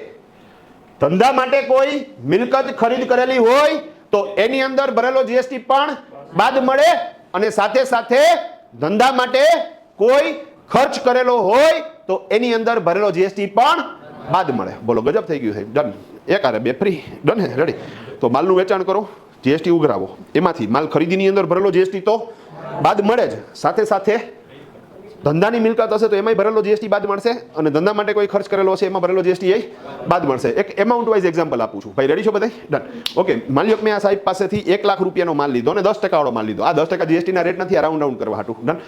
ધંધા માટે કોઈ મિલકત ખરીદ કરેલી હોય તો એની અંદર ભરેલો જીએસટી પણ બાદ મળે, અને સાથે સાથે ધંધા માટે કોઈ ખર્ચ કરેલો હોય તો એની અંદર ભરેલો જીએસટી પણ બાદ મળે. બોલો, ગજબ થઈ ગયું સાહેબ. ડન. એક આરે બે ફ્રી. ડન હે? રેડી? તો માલનું વેચાણ કરો, જીએસટી ઉઘરાવો, એમાંથી માલ ખરીદીની અંદર ભરેલો જીએસટી તો બાદ મળે જ. સાથે સાથે ધંધાની મિલકત હશે તો એમાંય ભરેલો જીએસટી બાદ મળશે, અને ધંધા માટે કોઈ ખર્ચ કરેલો હશે એમાં ભરેલો જીએસટી એ બાદ મળશે. એક એમાઉન્ટ વાઇઝ એક્ઝામ્પલ આપું છું. ભાઈ રેડી છો બધા? ડન. ઓકે, માની લો કે મેં આ સાહેબ પાસેથી 1 લાખ રૂપિયાનો માલ લીધો અને 10% વાળો માલ લીધો. આ 10% જીએસટીના રેટ નથી, આ રાઉન્ડ ડાઉન કરવા હાટું. ડન.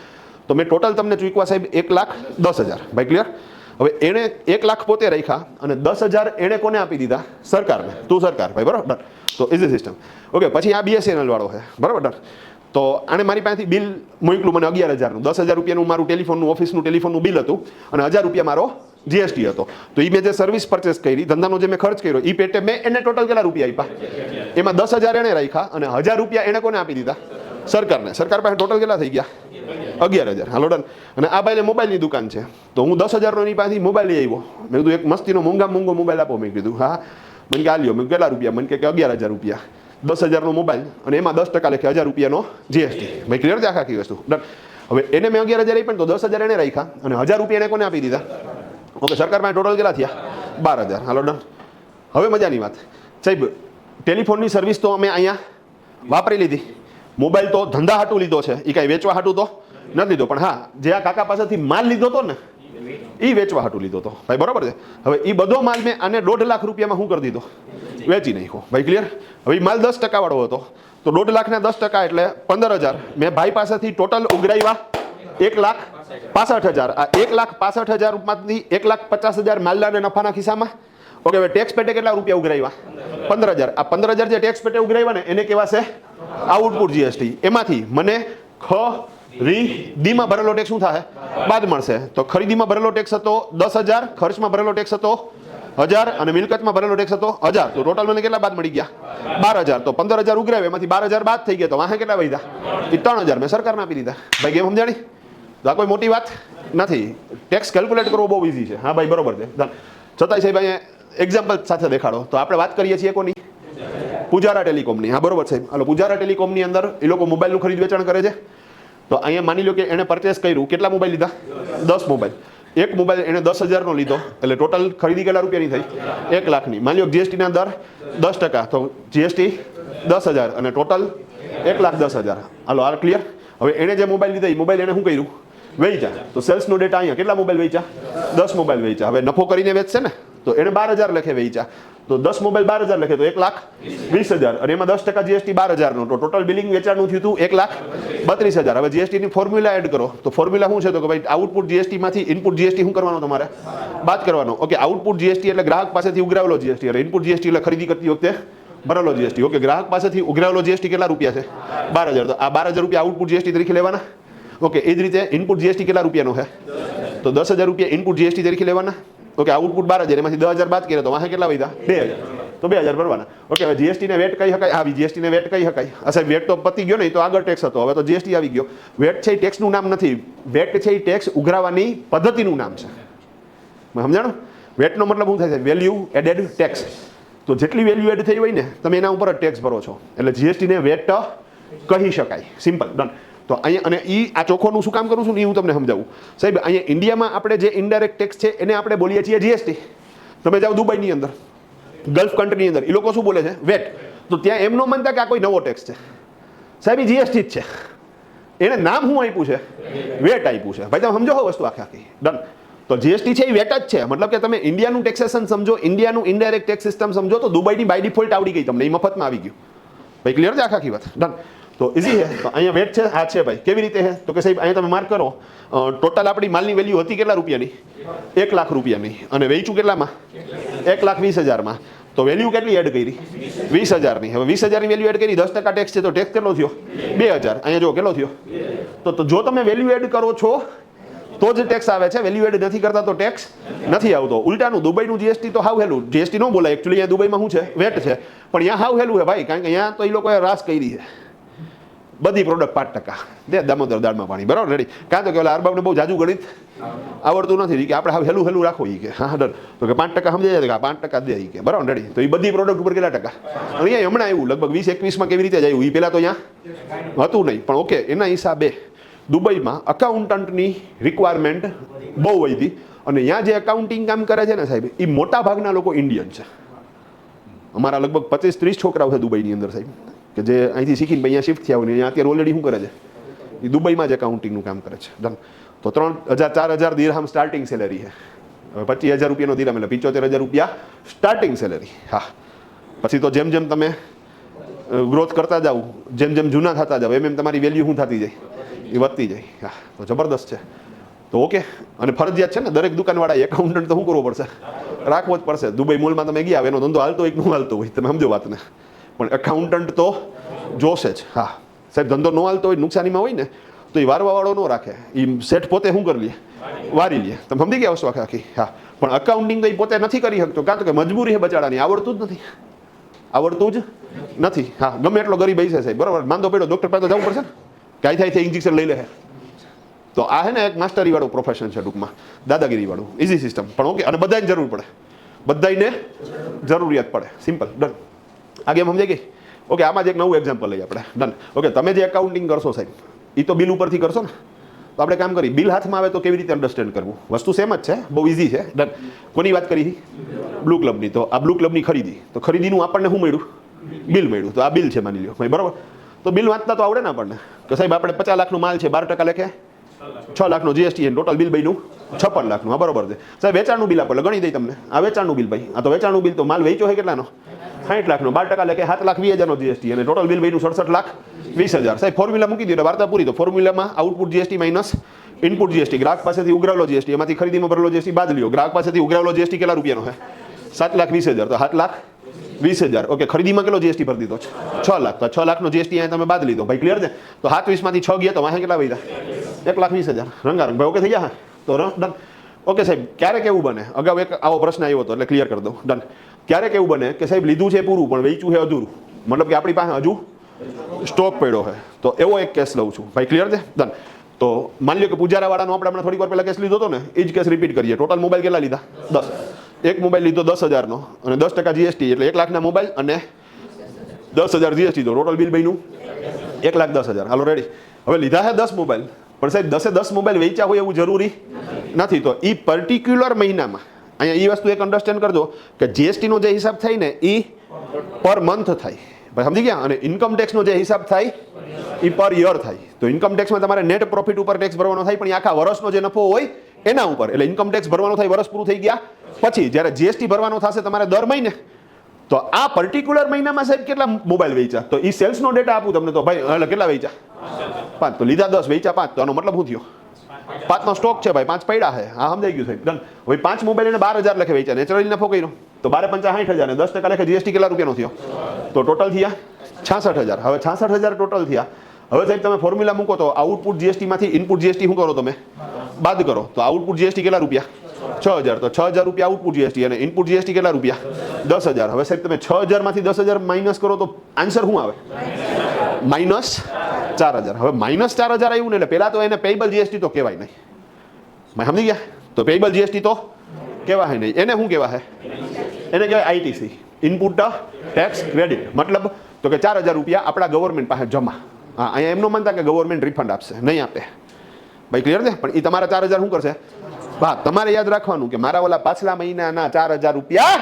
તો મેં ટોટલ તમને ચૂકવા સાહેબ 1,10,000. ભાઈ ક્લિયર? હવે એણે 1 લાખ પોતે રાખ્યા અને 10,000 એણે કોને આપી દીધા? સરકારને. તું સરકાર. ભાઈ બરાબર? ડન. તો ઇઝી સિસ્ટમ. ઓકે, પછી આ બીએસએનએલ વાળો છે, બરાબર? ડન. તો આને મારી પાસેથી બિલ મોકલું મને 11,000નું. 10,000 રૂપિયાનું મારું ટેલિફોનનું, ઓફિસનું ટેલિફોનનું બિલ હતું, અને 1,000 રૂપિયા મારો જીએસટી હતો. તો એ મેં જે સર્વિસ પરચેસ કરી, ધંધાનો જે મેં ખર્ચ કર્યો, એ પેટે મેં એને ટોટલ કેટલા રૂપિયા આપ્યા? એમાં 10,000 એણે રાખ્યા અને 1,000 રૂપિયા એણે કોને આપી દીધા? સરકારને. સરકાર પાસે ટોટલ કેટલા થઈ ગયા? 11,000. હાલો ડન. અને આ ભાઈને મોબાઈલની દુકાન છે, તો હું 10,000નો એની પાસેથી મોબાઈલ લઈ આવ્યો. મેં કીધું એક મસ્તીનો મોંઘો મોબાઈલ આપો. મેં કીધું હા. મને કે આ લ્યો. મેં કેટલા રૂપિયા? મને કે 11,000 રૂપિયા. 10,000નો મોબાઈલ, અને એમાં 10% લેખે 1,000 રૂપિયાનો જીએસટી. ભાઈ ક્લિયર છે આખી વસ્તુ? ડન. હવે એને મેં 11,000 આપ્યા, તો 10,000 એને રાખ્યા અને 1,000 રૂપિયા એને કોને આપી દીધા? ઓકે, સરકાર પાસે ટોટલ કેટલા થયા? 12,000. હાલો ડન. હવે મજાની વાત સાહેબ, ટેલિફોનની સર્વિસ તો અમે અહીંયા વાપરી લીધી, મોબાઈલ તો ધંધા હાટું લીધો છે, એ કાંઈ વેચવા હાટું તો નથી લીધો. પણ હા, જે આ કાકા પાસેથી માલ લીધો હતો ને, એ વેચવા હાટું લીધો હતો. ભાઈ બરોબર છે? હવે એ બધો માલ મેં આને 1.5 લાખ રૂપિયામાં શું કરી દીધો? વેચી નાખ્યો. ભાઈ ક્લિયર? હવે માલ 10% વાળો હતો, તો 1.5 લાખના 10% એટલે 15,000 મેં ભાઈ પાસેથી ટોટલ ઉઘરાવ્યા 1,10,000. 65,000. આ 1,65,000 માંથી 1,50,000 માલદાર અને નફાના ખિસ્સામાં. ઓકે, હવે ટેક્સ પેટે કેટલા રૂપિયા ઉઘરાવ્યા? 15,000. આ 15,000 જે ટેક્સ પેટે ઉઘરાવ્યા ને એને કેવા છે? Output GST. એમાંથી મને ખરીદીમાં ભરેલો ટેક્સ શું થાય? બાદ મળશે. તો ખરીદીમાં ભરેલો ટેક્સ હતો 10,000, ખર્ચમાં ભરેલો ટેક્સ હતો 1,000 અને મિલકતમાં ભરેલો ટેક્સ હતો 1,000. તો ટોટલ મને કેટલા બાદ મળી ગયા? 12,000. તો 15,000 ઉઘરાવે, એમાંથી 12,000 બાદ થઈ ગયા. તો વાહે કેટલા વધ્યા? એ 3,000 મેં સરકારને આપી દીધા. ભાઈ કેમ સમજાણી? તો આ કોઈ મોટી વાત નથી. ટેક્સ કેલ્ક્યુલેટ કરવો બહુ ઇઝી છે. હા ભાઈ બરોબર છે. છતાંય સાહેબ અહીંયા એક્ઝામ્પલ સાથે દેખાડો. તો આપણે વાત કરીએ છીએ કોની? પૂજારા ટેલિકોમની. હા બરોબર સાહેબ. હાલો, પૂજારા ટેલિકોમની અંદર એ લોકો મોબાઈલનું ખરીદ વેચાણ કરે છે. તો અહીંયા માની લો કે એણે પરચેસ કર્યું. કેટલા મોબાઈલ લીધા? 10 મોબાઈલ. એક મોબાઈલ એણે 10,000નો લીધો, એટલે ટોટલ ખરીદી કેટલા રૂપિયાની થઈ? 1 લાખની. માની લો જીએસટીના દર 10%, તો જીએસટી 10,000 અને ટોટલ 1,10,000. હાલો, આ ક્લિયર? હવે એણે જે મોબાઈલ લીધા એ મોબાઈલ એણે શું કર્યું? વેચ્યા. તો સેલ્સનો ડેટા અહીંયા કેટલા મોબાઈલ વેચ્યા? 10 મોબાઈલ વેચ્યા. હવે નફો કરીને વેચશે ને, તો એણે 12,000 લેખે વેચ્યા. તો 10 મોબાઈલ 12,000 લેખે તો 1,20,000 અને એમાં 10% જીએસટી 12,000નો. તો ટોટલ બિલિંગ વેચાણનું થયું હતું 1,32,000. હવે જીએસટીની ફોર્મ્યુલા એડ કરો. તો ફોર્મ્યુલા શું છે? તો કે ભાઈ આઉટપુટ જીએસટીમાંથી ઇનપુટ જીએસટી શું કરવાનો તમારે? બાદ કરવાનો. ઓકે, આઉટપુટ જીએસટી એટલે ગ્રાહક પાસેથી ઉઘરાવેલો જીએસટી, અને ઇનપુટ જીએસટી એટલે ખરીદી કરતી વખતે ભરેલો જીએસટી. ઓકે, ગ્રાહક પાસેથી ઉઘરાવેલો જીએસટી કેટલા રૂપિયા છે? 12,000. તો આ 12,000 રૂપિયા આઉટપુટ જીએસટી તરીકે લેવાના. ઓકે, એ જ રીતે ઇનપુટ જીએસટી કેટલા રૂપિયાનો છે? તો 10,000 રૂપિયા ઇનપુટ જીએસટી તરીકે લેવાના. ઓકે, આઉટપુટ 12,000, એમાંથી 10,000 બાદ કરીએ તો વાહે કેટલા વધ્યા? 2,000. તો 2,000 ભરવાના. ઓકે, હવે જીએસટીને વેટ કહી શકાય? આવી જીએસટીને વેટ કહી શકાય. સાહેબ વેટ તો પતી ગયો નહીં, તો આગળ ટેક્સ હતો, હવે તો જીએસટી આવી ગયો. વેટ છે એ ટેક્સનું નામ નથી. વેટ છે એ ટેક્સ ઉઘરાવવાની પદ્ધતિનું નામ છે. સમજાણો? વેટનો મતલબ શું થાય છે? Value added tax. તો જેટલી વેલ્યુ એડ થઈ હોય ને, તમે એના ઉપર જ ટેક્સ ભરો છો, એટલે જીએસટીને વેટ કહી શકાય. Simple, done. તો અહીંયા અને આ ચોખ્ખોનું શું કામ કરું છું ને એ હું તમને સમજાવું. સાહેબ અહીંયા ઇન્ડિયામાં આપણે જે ઇનડાયરેક્ટ ટેક્સ છે એને આપણે બોલીએ છીએ જીએસટી. તમે જાઓ દુબઈની અંદર, ગલ્ફ કન્ટ્રીની અંદર, એ લોકો શું બોલે છે? વેટ. તો ત્યાં એમ ન માનતા કે આ કોઈ નવો ટેક્સ છે. સાહેબ એ જીએસટી જ છે. એને નામ શું આપ્યું છે? વેટ આપ્યું છે. ભાઈ તમે સમજો હો વસ્તુ આખી. ડન. તો જીએસટી છે એ વેટ જ છે. મતલબ કે તમે ઇન્ડિયાનું ટેક્સેશન સમજો, ઇન્ડિયાનું ઇનડાયરેક્ટ ટેક્સ સિસ્ટમ સમજો, તો દુબઈની બાય ડિફોલ્ટ આવડી ગઈ તમને, એ મફતમાં આવી ગયું. ભાઈ ક્લિયર છે આખી વાત? ડન. તો ઇઝી છે. તો અહીંયા વેટ છે, આ છે ભાઈ. કેવી રીતે છે? તો કે સાહેબ અહીંયા તમે માર્ક કરો. ટોટલ આપણી માલની વેલ્યુ હતી કેટલા રૂપિયાની? 1 લાખ રૂપિયાની. અને વેચ્યું કેટલામાં? 1,20,000માં. તો વેલ્યુ કેટલી એડ કરી? 20,000ની. હવે 20,000ની વેલ્યુ એડ કરી, 10% ટેક્સ છે, તો ટેક્સ કેટલો થયો? 2,000. અહીંયા જો કેટલો થયો? તો જો તમે વેલ્યુ એડ કરો છો તો જ ટેક્સ આવે છે. વેલ્યુ એડ નથી કરતા તો ટેક્સ નથી આવતો. ઉલટાનું દુબઈનું જીએસટી તો હાવ હેલું. જીએસટી ન બોલાય એકચ્યુઅલી. અહીંયા દુબઈમાં શું છે? વેટ છે. પણ અહીંયા હાવ હેલું છે ભાઈ, કારણ કે અહીંયા તો એ લોકોએ રાસ કરી છે. બધી પ્રોડક્ટ 5%. દે દામોદર દાળમાં પાણી. બરાબર, રેડી? કાં તો કે ઓલા અરબાબને બહુ જાજુ ગણિત આવડતું નથી કે આપણે હાવ હેલું હેલું રાખો એ કે. હા ડર. તો કે 5% સમજાય છે કે 5% દે એ કે. બરાબર, રેડી? તો એ બધી પ્રોડક્ટ ઉપર કેટલા ટકા? અહીંયા હમણાં આવ્યું લગભગ 20-21માં. કેવી રીતે જાય? એ પહેલાં તો અહીંયા હતું નહીં. પણ ઓકે, એના હિસાબે દુબઈમાં અકાઉન્ટન્ટની રિક્વાયરમેન્ટ બહુ વધી. અને ત્યાં જે એકાઉન્ટિંગ કામ કરે છે ને સાહેબ, એ મોટા ભાગના લોકો ઇન્ડિયન છે. અમારા લગભગ 25-30 છોકરાઓ છે દુબઈની અંદર સાહેબ, કે જે અહીંથી શીખીને અહીંયા શિફ્ટ થયા હોય ને અહીંયા અત્યારે ઓલરેડી શું કરે છે? એ દુબઈમાં જ એકાઉન્ટિંગનું કામ કરે છે. ડન. તો 3,000-4,000 દિરહામ સ્ટાર્ટિંગ સેલેરી છે. હવે 25,000 રૂપિયાનો દિરહામ એટલે 75,000 રૂપિયા સ્ટાર્ટિંગ સેલેરી. હા, પછી તો જેમ જેમ તમે ગ્રોથ કરતા જાઓ, જેમ જેમ જૂના થતા જાઓ, એમ એમ તમારી વેલ્યુ શું થતી જાય? એ વધતી જાય. હા, તો જબરદસ્ત છે. તો ઓકે, અને ફરજિયાત છે ને દરેક દુકાનવાળા એકાઉન્ટન્ટ તો શું કરવો પડશે? રાખવો જ પડશે. દુબઈ મોલમાં તમે ગયા, એનો ધંધો હાલતો હોય કે ન હાલતો હોય, તમે સમજો વાતને, પણ એકાઉન્ટન્ટ તો જોશે જ. હા સાહેબ, ધંધો ન હાલતો હોય, નુકસાનીમાં હોય ને, તો એ વારવાવાળો ન રાખે. એ સેટ પોતે શું કરી લે? વારી લે. તમે સમજી ગયા વસ્તુ આખી? હા, પણ અકાઉન્ટિંગ તો એ પોતે નથી કરી શકતો, કાં તો કે મજબૂરી છે બચાડાની, આવડતું જ નથી. આવડતું જ નથી. હા, ગમે એટલો ગરીબ હશે સાહેબ, બરાબર, માંદો પડ્યો ડૉક્ટર પાસે જવું પડશે ને, કાંઈ થાય છે ઇન્જેક્શન લઈ લે. તો આ હે ને એક માસ્ટરી વાળું પ્રોફેશન છે, ટૂંકમાં દાદાગીરી વાળું. ઇઝી સિસ્ટમ, પણ ઓકે. અને બધાને જરૂર પડે, બધાને જરૂરિયાત પડે. Simple, done. આ ગેમ સમજાઈ ગઈ? ઓકે, આમાં જ એક નવું એક્ઝામ્પલ લઈએ આપણે. ડન. ઓકે, તમે જે એકાઉન્ટિંગ કરશો સાહેબ, એ તો બિલ ઉપરથી કરશો ને. તો આપણે કામ કરી, બિલ હાથમાં આવે તો કેવી રીતે અન્ડરસ્ટેન્ડ કરવું? વસ્તુ સેમ જ છે, બહુ ઇઝી છે. ડન. કોની વાત કરી? બ્લુ ક્લબની. તો આ બ્લુ ક્લબની ખરીદી, તો ખરીદીનું આપણને શું મળ્યું? બિલ મળ્યું. તો આ બિલ છે માની લો, બરાબર. તો બિલ વાંચતા તો આવડે ને આપણને, કે સાહેબ આપણે 50 લાખનો માલ છે, 12% લેખે 6 લાખનો જીએસટી, ટોટલ બિલ બન્યું 56 લાખનું. હા, બરોબર છે સાહેબ. વેચાણનું બિલ આપણે ગણી દઈ તમને. આ વેચાણનું બિલ ભાઈ, આ તો વેચાણનું બિલ. તો માલ વેચ્યો છે કેટલાનો? 60 લાખનો, 12% લેખે 7,20,000નો જીએસટી, અને ટોટલ બિલ બન્યું 67,20,000. સાહેબ ફોર્મ્યુલા મૂકી દો એટલે વાર્તા પૂરી. તો ફોર્મ્યુલામાં output GST minus input GST, ગ્રાહક પાસેથી ઉઘરાવેલો જીએસટી, એમાંથી ખરીદીમાં ભરેલો જીએસટી બાદ લ્યો. ગ્રાહક પાસેથી ઉઘરાવેલો જીએસટી કેટલા રૂપિયાનો છે? 7,20,000. તો 7,20,000. ઓકે, ખરીદીમાં કેટલો જીએસટી ભરી દીધો છે? 6 લાખ. તો 6 લાખનો જીએસટી અહીંયા તમે બાદ લીધો ભાઈ, ક્લિયર છે? તો 7,20,માંથી 6 ગયા તો વાંહે કેટલા વધ્યા? 1,20,000. રંગારંગ ભાઈ, ઓકે થઈ ગયા? તો ડન. ઓકે સાહેબ, ક્યારેક એવું બને, અગાઉ એક આવો પ્રશ્ન આવ્યો હતો એટલે ક્લિયર કરી દઉં. ડન. ક્યારેક એવું બને કે સાહેબ લીધું છે પૂરું પણ વેચ્યું છે અધૂરું, મતલબ કે આપણી પાસે હજુ સ્ટોક પડ્યો છે, તો એવો એક કેસ લઉં છું ભાઈ, ક્લિયર છે? ડન. તો માની લો કે પૂજારાવાળાનો આપણે હમણાં થોડીક વાર પહેલા કેસ લીધો હતો ને, એ જ કેસ રિપીટ કરીએ. ટોટલ મોબાઈલ કેટલા લીધા? 10. એક મોબાઈલ લીધો 10,000નો અને 10% જીએસટી એટલે 1 લાખના મોબાઈલ અને 10,000 જીએસટી, તો ટોટલ બિલ બન્યું 1,10,000. હાલો રેડી. હવે લીધા છે 10 મોબાઈલ, પણ સાહેબ 10 મોબાઈલ વેચ્યા હોય એવું જરૂરી નથી. તો એ પર્ટિક્યુલર મહિનામાં અહીંયા એ વસ્તુ એક અન્ડરસ્ટેન્ડ કરજો કે જીએસટીનો જે હિસાબ થાય ને એ પર મંથ થાય ભાઈ, સમજી ગયા? અને ઇન્કમ ટેક્સનો જે હિસાબ થાય એ પર યર થાય. તો ઇન્કમ ટેક્સમાં તમારે નેટ પ્રોફિટ ઉપર ટેક્સ ભરવાનો થાય, પણ એ આખા વર્ષનો જે નફો હોય એના ઉપર, એટલે ઇન્કમ ટેક્સ ભરવાનો થાય વર્ષ પૂરું થઈ ગયા પછી. જ્યારે જીએસટી ભરવાનો થશે તમારે દર મહિને, તો આ પર્ટિક્યુલર મહિનામાં સાહેબ કેટલા મોબાઈલ વેચ્યા, તો એ સેલ્સનો ડેટા આપું તમને. તો ભાઈ એટલે કેટલા વેચ્યા? 5. તો લીધા 10, વેચ્યા 5, તો આનો મતલબ શું થયો? 5નો સ્ટોક છે ભાઈ, 5 પડ્યા છે. હા, સમજાઈ ગયું સાહેબ, ડન. હવે 5 મોબાઈલ એને 12,000 લખે વેચ્યા, નેચરલી નફો કર્યો તો 12,50,000 60,000 ને 10% લખે જીએસટી કેટલા રૂપિયાનો થયો? તો ટોટલ થયા 66,000. હવે 66,000 ટોટલ થયા. હવે સાહેબ તમે ફોર્મ્યુલા મૂકો તો આઉટપુટ જીએસટીમાંથી ઇનપુટ જીએસટી શું કરો તમે? બાદ કરો. તો આઉટપુટ જીએસટી કેટલા રૂપિયા? 6,000. તો 6,000 રૂપિયા આઉટપુટ જીએસટી અને ઇનપુટ જીએસટી કેટલા રૂપિયા? 10,000. હવે સાહેબ તમે 6,000માંથી 10,000 માઇનસ કરો તો આન્સર શું આવે? -4,000. હવે -4,000 આવ્યું ને એટલે પહેલા તો એને પેયેબલ જીએસટી તો કહેવાય નહીં, સમજી ગયા? તો પેયેબલ જીએસટી તો કહેવાય નહીં. એને શું કહેવાય? એને કહેવાય આઈટીસી, ઇનપુટ ટેક્સ ક્રેડિટ. મતલબ તો કે 4,000 રૂપિયા આપણા ગવર્મેન્ટ પાસે જમા. હા, અહીંયા એમ ન માનતા કે ગવર્મેન્ટ રિફંડ આપશે, નહીં આપે ભાઈ, ક્લિયર છે? પણ એ તમારા 4,000 શું કરશે? હા, તમારે યાદ રાખવાનું કે મારા ઓલા પાછલા મહિનાના 4,000 રૂપિયા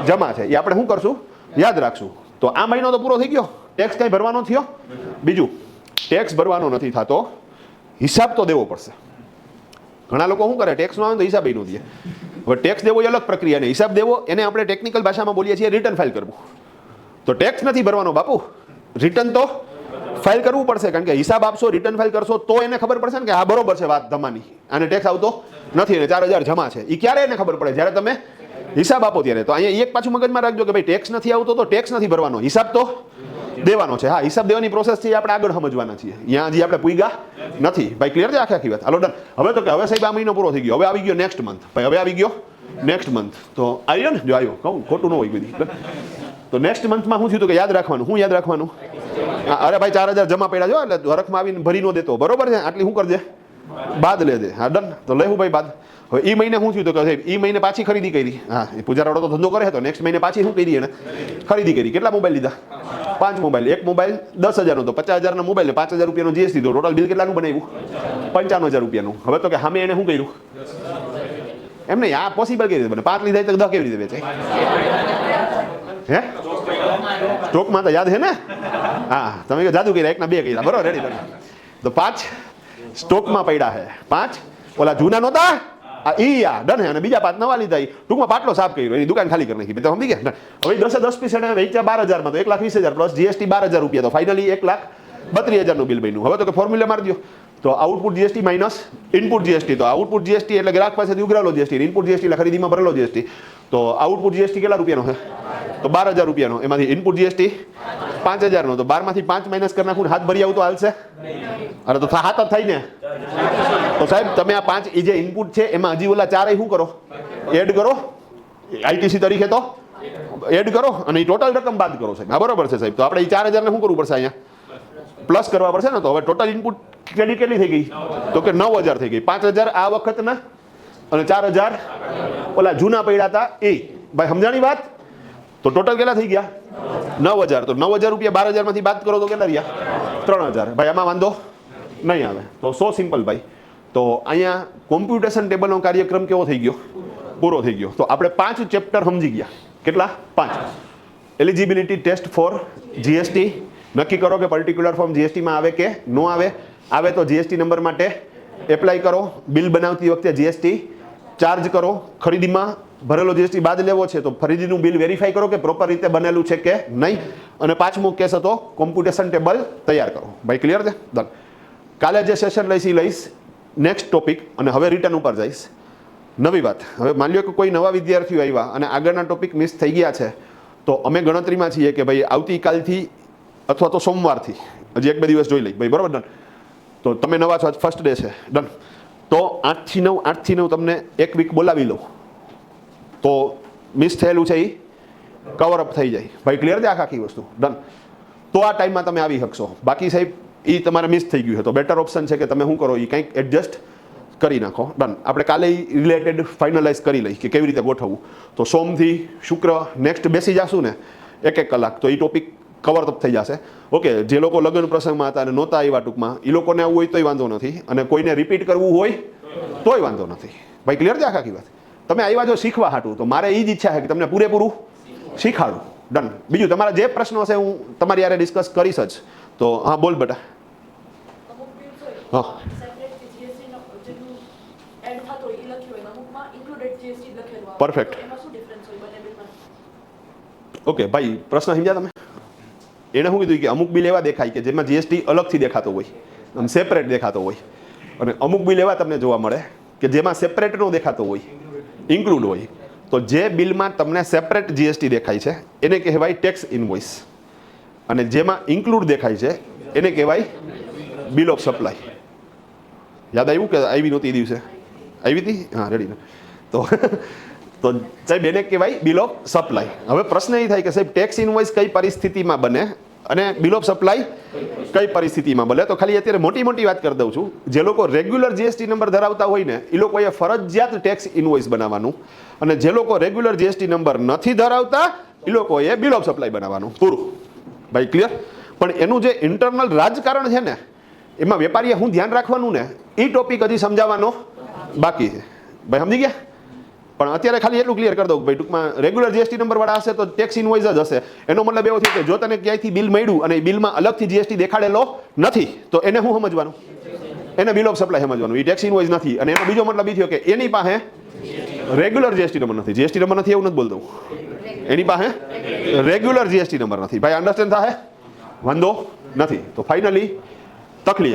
જમા છે, એ આપણે શું કરશું? યાદ રાખશું. તો આ મહિનો તો પૂરો થઈ ગયો, ટેક્સ કઈ ભરવાનો થયો? બીજું, ટેક્સ ભરવાનો નથી થતો, હિસાબ તો દેવો પડશે. ઘણા લોકો શું કરે, ટેક્સ નો આવે તો હિસાબ ન દે. હવે ટેક્સ દેવો એ અલગ પ્રક્રિયા, અને હિસાબ દેવો એને આપણે ટેકનિકલ ભાષામાં બોલીએ છીએ રિટર્ન ફાઇલ કરવું. તો ટેક્સ નથી ભરવાનો બાપુ, રિટર્ન તો ફાઇલ કરવું પડશે, કારણ કે હિસાબ આપશો, રિટર્ન ફાઇલ કરશો તો એને ખબર પડશે ને કે હા બરોબર છે વાત ધમાની, આને ટેક્સ આવતો નથી અને 4,000 જમા છે. એ ક્યારે એને ખબર પડે? જ્યારે તમે હિસાબ આપો ત્યારે. તો અહીંયા એક પાછું મગજમાં રાખજો કે ભાઈ ટેક્સ નથી આવતો તો ટેક્સ નથી ભરવાનો, હિસાબ તો દેવાનો છે. હા, હિસાબ દેવાની પ્રોસેસ છે આપણે આગળ સમજવાના છીએ, અહીંયા હજી આપણે પૂગ્યા નથી ભાઈ, ક્લિયર છે આખી વાત? હાલો ડન. હવે તો કે હવે સાહેબ આ મહિનો પૂરો થઈ ગયો, હવે આવી ગયો નેક્સ્ટ મંથ ભાઈ, હવે આવી ગયો નેક્સ્ટ મંથ. તો આવ્યો ને, જો આવ્યો, કહું ખોટું ન હોય બધી. તો નેક્સ્ટ મંથમાં શું થયું તો કે યાદ રાખવાનું. શું યાદ રાખવાનું? અરે ભાઈ 4,000 જમા પડ્યા જો, એટલે હરખમાં આવીને ભરી ન દેતો, બરોબર છે? આટલી શું કરજે? બાદ લેજે. હા ડન. તો લેવું ભાઈ બાદ. હવે એ મહિને શું થયું તો કે એ મહિને પાછી ખરીદી કરી. હા, એ પૂજારાવાળો તો ધંધો કરે તો નેક્સ્ટ મહિને પાછી શું કરી એને? ખરીદી કરી. કેટલા મોબાઈલ લીધા? 5 મોબાઈલ. એક મોબાઈલ 10,000નો, તો 50,000 ના મોબાઈલ, 5,000 રૂપિયાનો જીએસટી, તો ટોટલ બિલ કેટલાનું બનાવ્યું? 55,000 રૂપિયાનું. હવે તો કે સામે એને શું કર્યું? એમ નહીં, આ પોસિબલ કેવી રીતે બને? 5 લીધા તો 10 કેવી રીતે વેચાય? હે, સ્ટોકમાં તો યાદ છે ને? હા, તમે જાદુ કર્યા, એકના 2 કર્યા, બરોબર? રેડી. તો 5 સ્ટોકમાં પડ્યા છે, 5 ઓલા જૂના નહોતા ડન છે, અને બીજા 5 નવા લીધા. ટૂંકમાં પાટલો સાફ કર્યો, એની દુકાન ખાલી કરી નાખી. તો સમજી ગયા? હવે 10 પીસ એને વેચ્યા 12,000માં, તો 1,20,000 પ્લસ જીએસટી 12,000 રૂપિયા, તો ફાઇનલી 1,32,000નું બિલ બન્યું. હવે તો કે ફોર્મ્યુલા મારી દો. તો output GST minus input GST. તો આઉટપુટ જીએસટી એટલે ગ્રાહક પાસેથી ઉઘરાવેલો જીએસટી, ઇનપુટ જીએસટી એટલે ખરીદીમાં ભરેલો જીએસટી. તો આઉટપુટ જીએસટી કેટલા રૂપિયાનો છે? તો 12,000 રૂપિયાનો. એમાંથી ઇનપુટ જીએસટી 5,000નો. તો 12માંથી 5 માઇનસ કરી નાખું, હાથ ભરી આવું તો હાલશે? અરે તો હાથ જ થાય ને. તો સાહેબ તમે આ 5 જે ઇનપુટ છે એમાં હજી ઓલા 4 શું કરો? એડ કરો, આઈટીસી તરીકે તો એડ કરો, અને એ ટોટલ રકમ બાદ કરો સાહેબ. હા બરોબર છે સાહેબ. તો આપણે એ 4,000 ને શું કરવું પડશે? અહીંયા પ્લસ કરવા પડશે ને. તો હવે ટોટલ ઇનપુટ ક્રેડિટ કેટલી થઈ ગઈ? તો કે 9,000 થઈ ગઈ. 5,000 આ વખતના અને 4,000 ઓલા જૂના પડ્યા હતા એ. ભાઈ સમજાણી વાત? તો ટોટલ કેટલા થઈ ગયા? 9,000. તો 9,000 રૂપિયા 12,000માંથી બાદ કરો તો કેટલા રહ્યા? 3,000. ભાઈ આમાં વાંધો નહીં આવે. તો સો સિમ્પલ ભાઈ. તો અહીંયા કોમ્પ્યુટેશન ટેબલનો કાર્યક્રમ કેવો થઈ ગયો? પૂરો થઈ ગયો. તો આપણે 5 ચેપ્ટર સમજી ગયા. કેટલા? 5. એલિજિબિલિટી ટેસ્ટ ફોર જીએસટી, નક્કી કરો કે પર્ટિક્યુલર ફોર્મ જીએસટીમાં આવે કે ન આવે. આવે તો જીએસટી નંબર માટે એપ્લાય કરો. બિલ બનાવતી વખતે જીએસટી ચાર્જ કરો. ખરીદીમાં ભરેલો જીએસટી બાદ લેવો છે તો ખરીદીનું બિલ વેરીફાઈ કરો કે પ્રોપર રીતે બનેલું છે કે નહીં. અને 5મો કેસ હતો કોમ્પ્યુટેશન ટેબલ તૈયાર કરો. ભાઈ ક્લિયર છે? ડન. કાલે જે સેશન લઈશ એ લઈશ નેક્સ્ટ ટોપિક, અને હવે રિટર્ન ઉપર જઈશ. નવી વાત, હવે માની લો કે કોઈ નવા વિદ્યાર્થીઓ આવ્યા અને આગળના ટોપિક મિસ થઈ ગયા છે, તો અમે ગણતરીમાં છીએ કે ભાઈ આવતીકાલથી અથવા તો સોમવારથી હજી 1-2 દિવસ જોઈ લઈ ભાઈ, બરાબર? ડન. તો તમે નવા છો, આજ ફર્સ્ટ ડે છે, ડન. તો 8 થી 9 તમને એક વીક બોલાવી લો તો મિસ થયેલું છે એ કવર અપ થઈ જાય ભાઈ. ક્લિયર છે આખી વસ્તુ? ડન. તો આ ટાઈમમાં તમે આવી શકશો. બાકી સાહેબ એ તમારે મિસ થઈ ગયું છે તો બેટર ઓપ્શન છે કે તમે શું કરો, એ કંઈક એડજસ્ટ કરી નાખો. ડન. આપણે કાલે રિલેટેડ ફાઇનલાઇઝ કરી લઈ કે કેવી રીતે ગોઠવવું. તો સોમથી શુક્ર નેક્સ્ટ બેસી જશું ને 1-1 કલાક, તો એ ટોપિક કવર અપ થઈ જશે. ઓકે, જે લોકો લગ્ન પ્રસંગમાં હતા અને નહોતા આવ્યા ટૂંકમાં, એ લોકોને આવવું હોય તોય વાંધો નથી, અને કોઈને રિપીટ કરવું હોય તોય વાંધો નથી ભાઈ. ક્લિયર છે આખી વાત? તમે આવ્યા જો શીખવા હાટું, તો મારે એ જ ઈચ્છા છે કે તમને પૂરેપૂરું શીખાડું. ડન. બીજું તમારા જે પ્રશ્નો છે હું તમારી યારે ડિસ્કસ કરીશ જ. તો હા બોલ બેટા. હા પરફેક્ટ. ઓકે ભાઈ, પ્રશ્ન સમજ્યા તમે? એણે શું કીધું કે અમુક બિલ એવા દેખાય કે જેમાં જીએસટી અલગથી દેખાતો હોય, આમ સેપરેટ દેખાતો હોય, અને અમુક બિલ એવા તમને જોવા મળે કે જેમાં સેપરેટ નો દેખાતો હોય, ઇન્ક્લુડ હોય. તો જે બિલમાં તમને સેપરેટ જીએસટી દેખાય છે એને કહેવાય ટેક્સ ઇનવોઇસ, અને જેમાં ઇન્ક્લુડ દેખાય છે એને કહેવાય બિલ ઓફ સપ્લાય. યાદ આવ્યું કે આવી નહોતી એ દિવસે? આવી હતી? હા, રેડી. તો સાહેબ એને કહેવાય બિલ ઓફ સપ્લાય. હવે પ્રશ્ન એ થાય કે સાહેબ ટેક્સ ઇનવોઇસ કઈ પરિસ્થિતિમાં બને અને બિલ ઓફ સપ્લાય કઈ પરિસ્થિતિમાં બને? તો ખાલી અત્યારે મોટી વાત કરી દઉં છું. જે લોકો રેગ્યુલર જીએસટી નંબર ધરાવતા હોય ને એ લોકોએ ફરજિયાત ટેક્સ ઇનવોઇસ બનાવવાનું, અને જે લોકો રેગ્યુલર જીએસટી નંબર નથી ધરાવતા એ લોકોએ બિલ ઓફ સપ્લાય બનાવવાનું. પૂરું ભાઈ, ક્લિયર? પણ એનું જે ઇન્ટરનલ રાજકારણ છે ને, એમાં વેપારીએ શું ધ્યાન રાખવાનું ને, એ ટોપિક હજી સમજાવવાનો બાકી છે ભાઈ. સમજી ગયા? પણ અત્યારે ખાલી એટલું ક્લિયર કરી દઉં ભાઈ, ટૂંકમાં રેગ્યુલર જીએસટી નંબર વાળા હશે તો ટેક્સ ઇનવોઇસ જ હશે. એનો મતલબ એવો થયો કે જો તને ક્યાંયથી બિલ મળ્યું અને એ બિલમાં અલગથી જીએસટી દેખાડેલો નથી, તો એને શું સમજવાનું? એને બિલ ઓફ સપ્લાય સમજવાનું. એ ટેક્સ ઇનવોઇસ નથી. અને એનો બીજો મતલબ એ થયો કે એની પાસે રેગ્યુલર જીએસટી નંબર નથી. જીએસટી નંબર નથી એવું નથી બોલતો, એની પાસે રેગ્યુલર જીએસટી નંબર નથી ભાઈ. અન્ડરસ્ટેન્ડ થાય? વાંધો નથી. તો ફાઇનલી તકલીફ